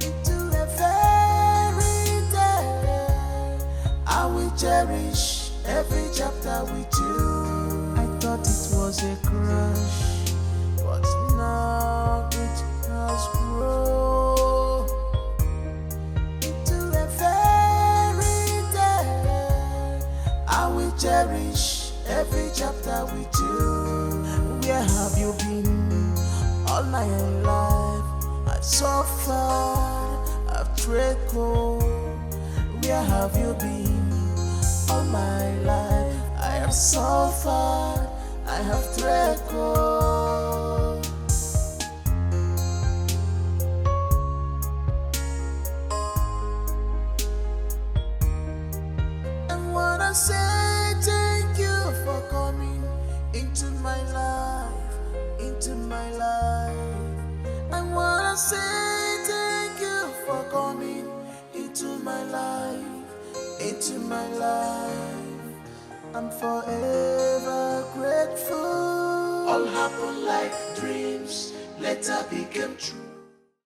into a fairy tale. I will cherish every chapter with you. I thought it was a crush, but now it has grown into a fairy tale. I will cherish every chapter with you. Where have you been all my life? I've suffered, I've trickled. Where have you been all my life? I have suffered, I have trickled. I wanna say thank you for coming into my life, into my life. I wanna say thank you for coming into my life, into my life. I'm forever grateful. All happened like dreams, later became true.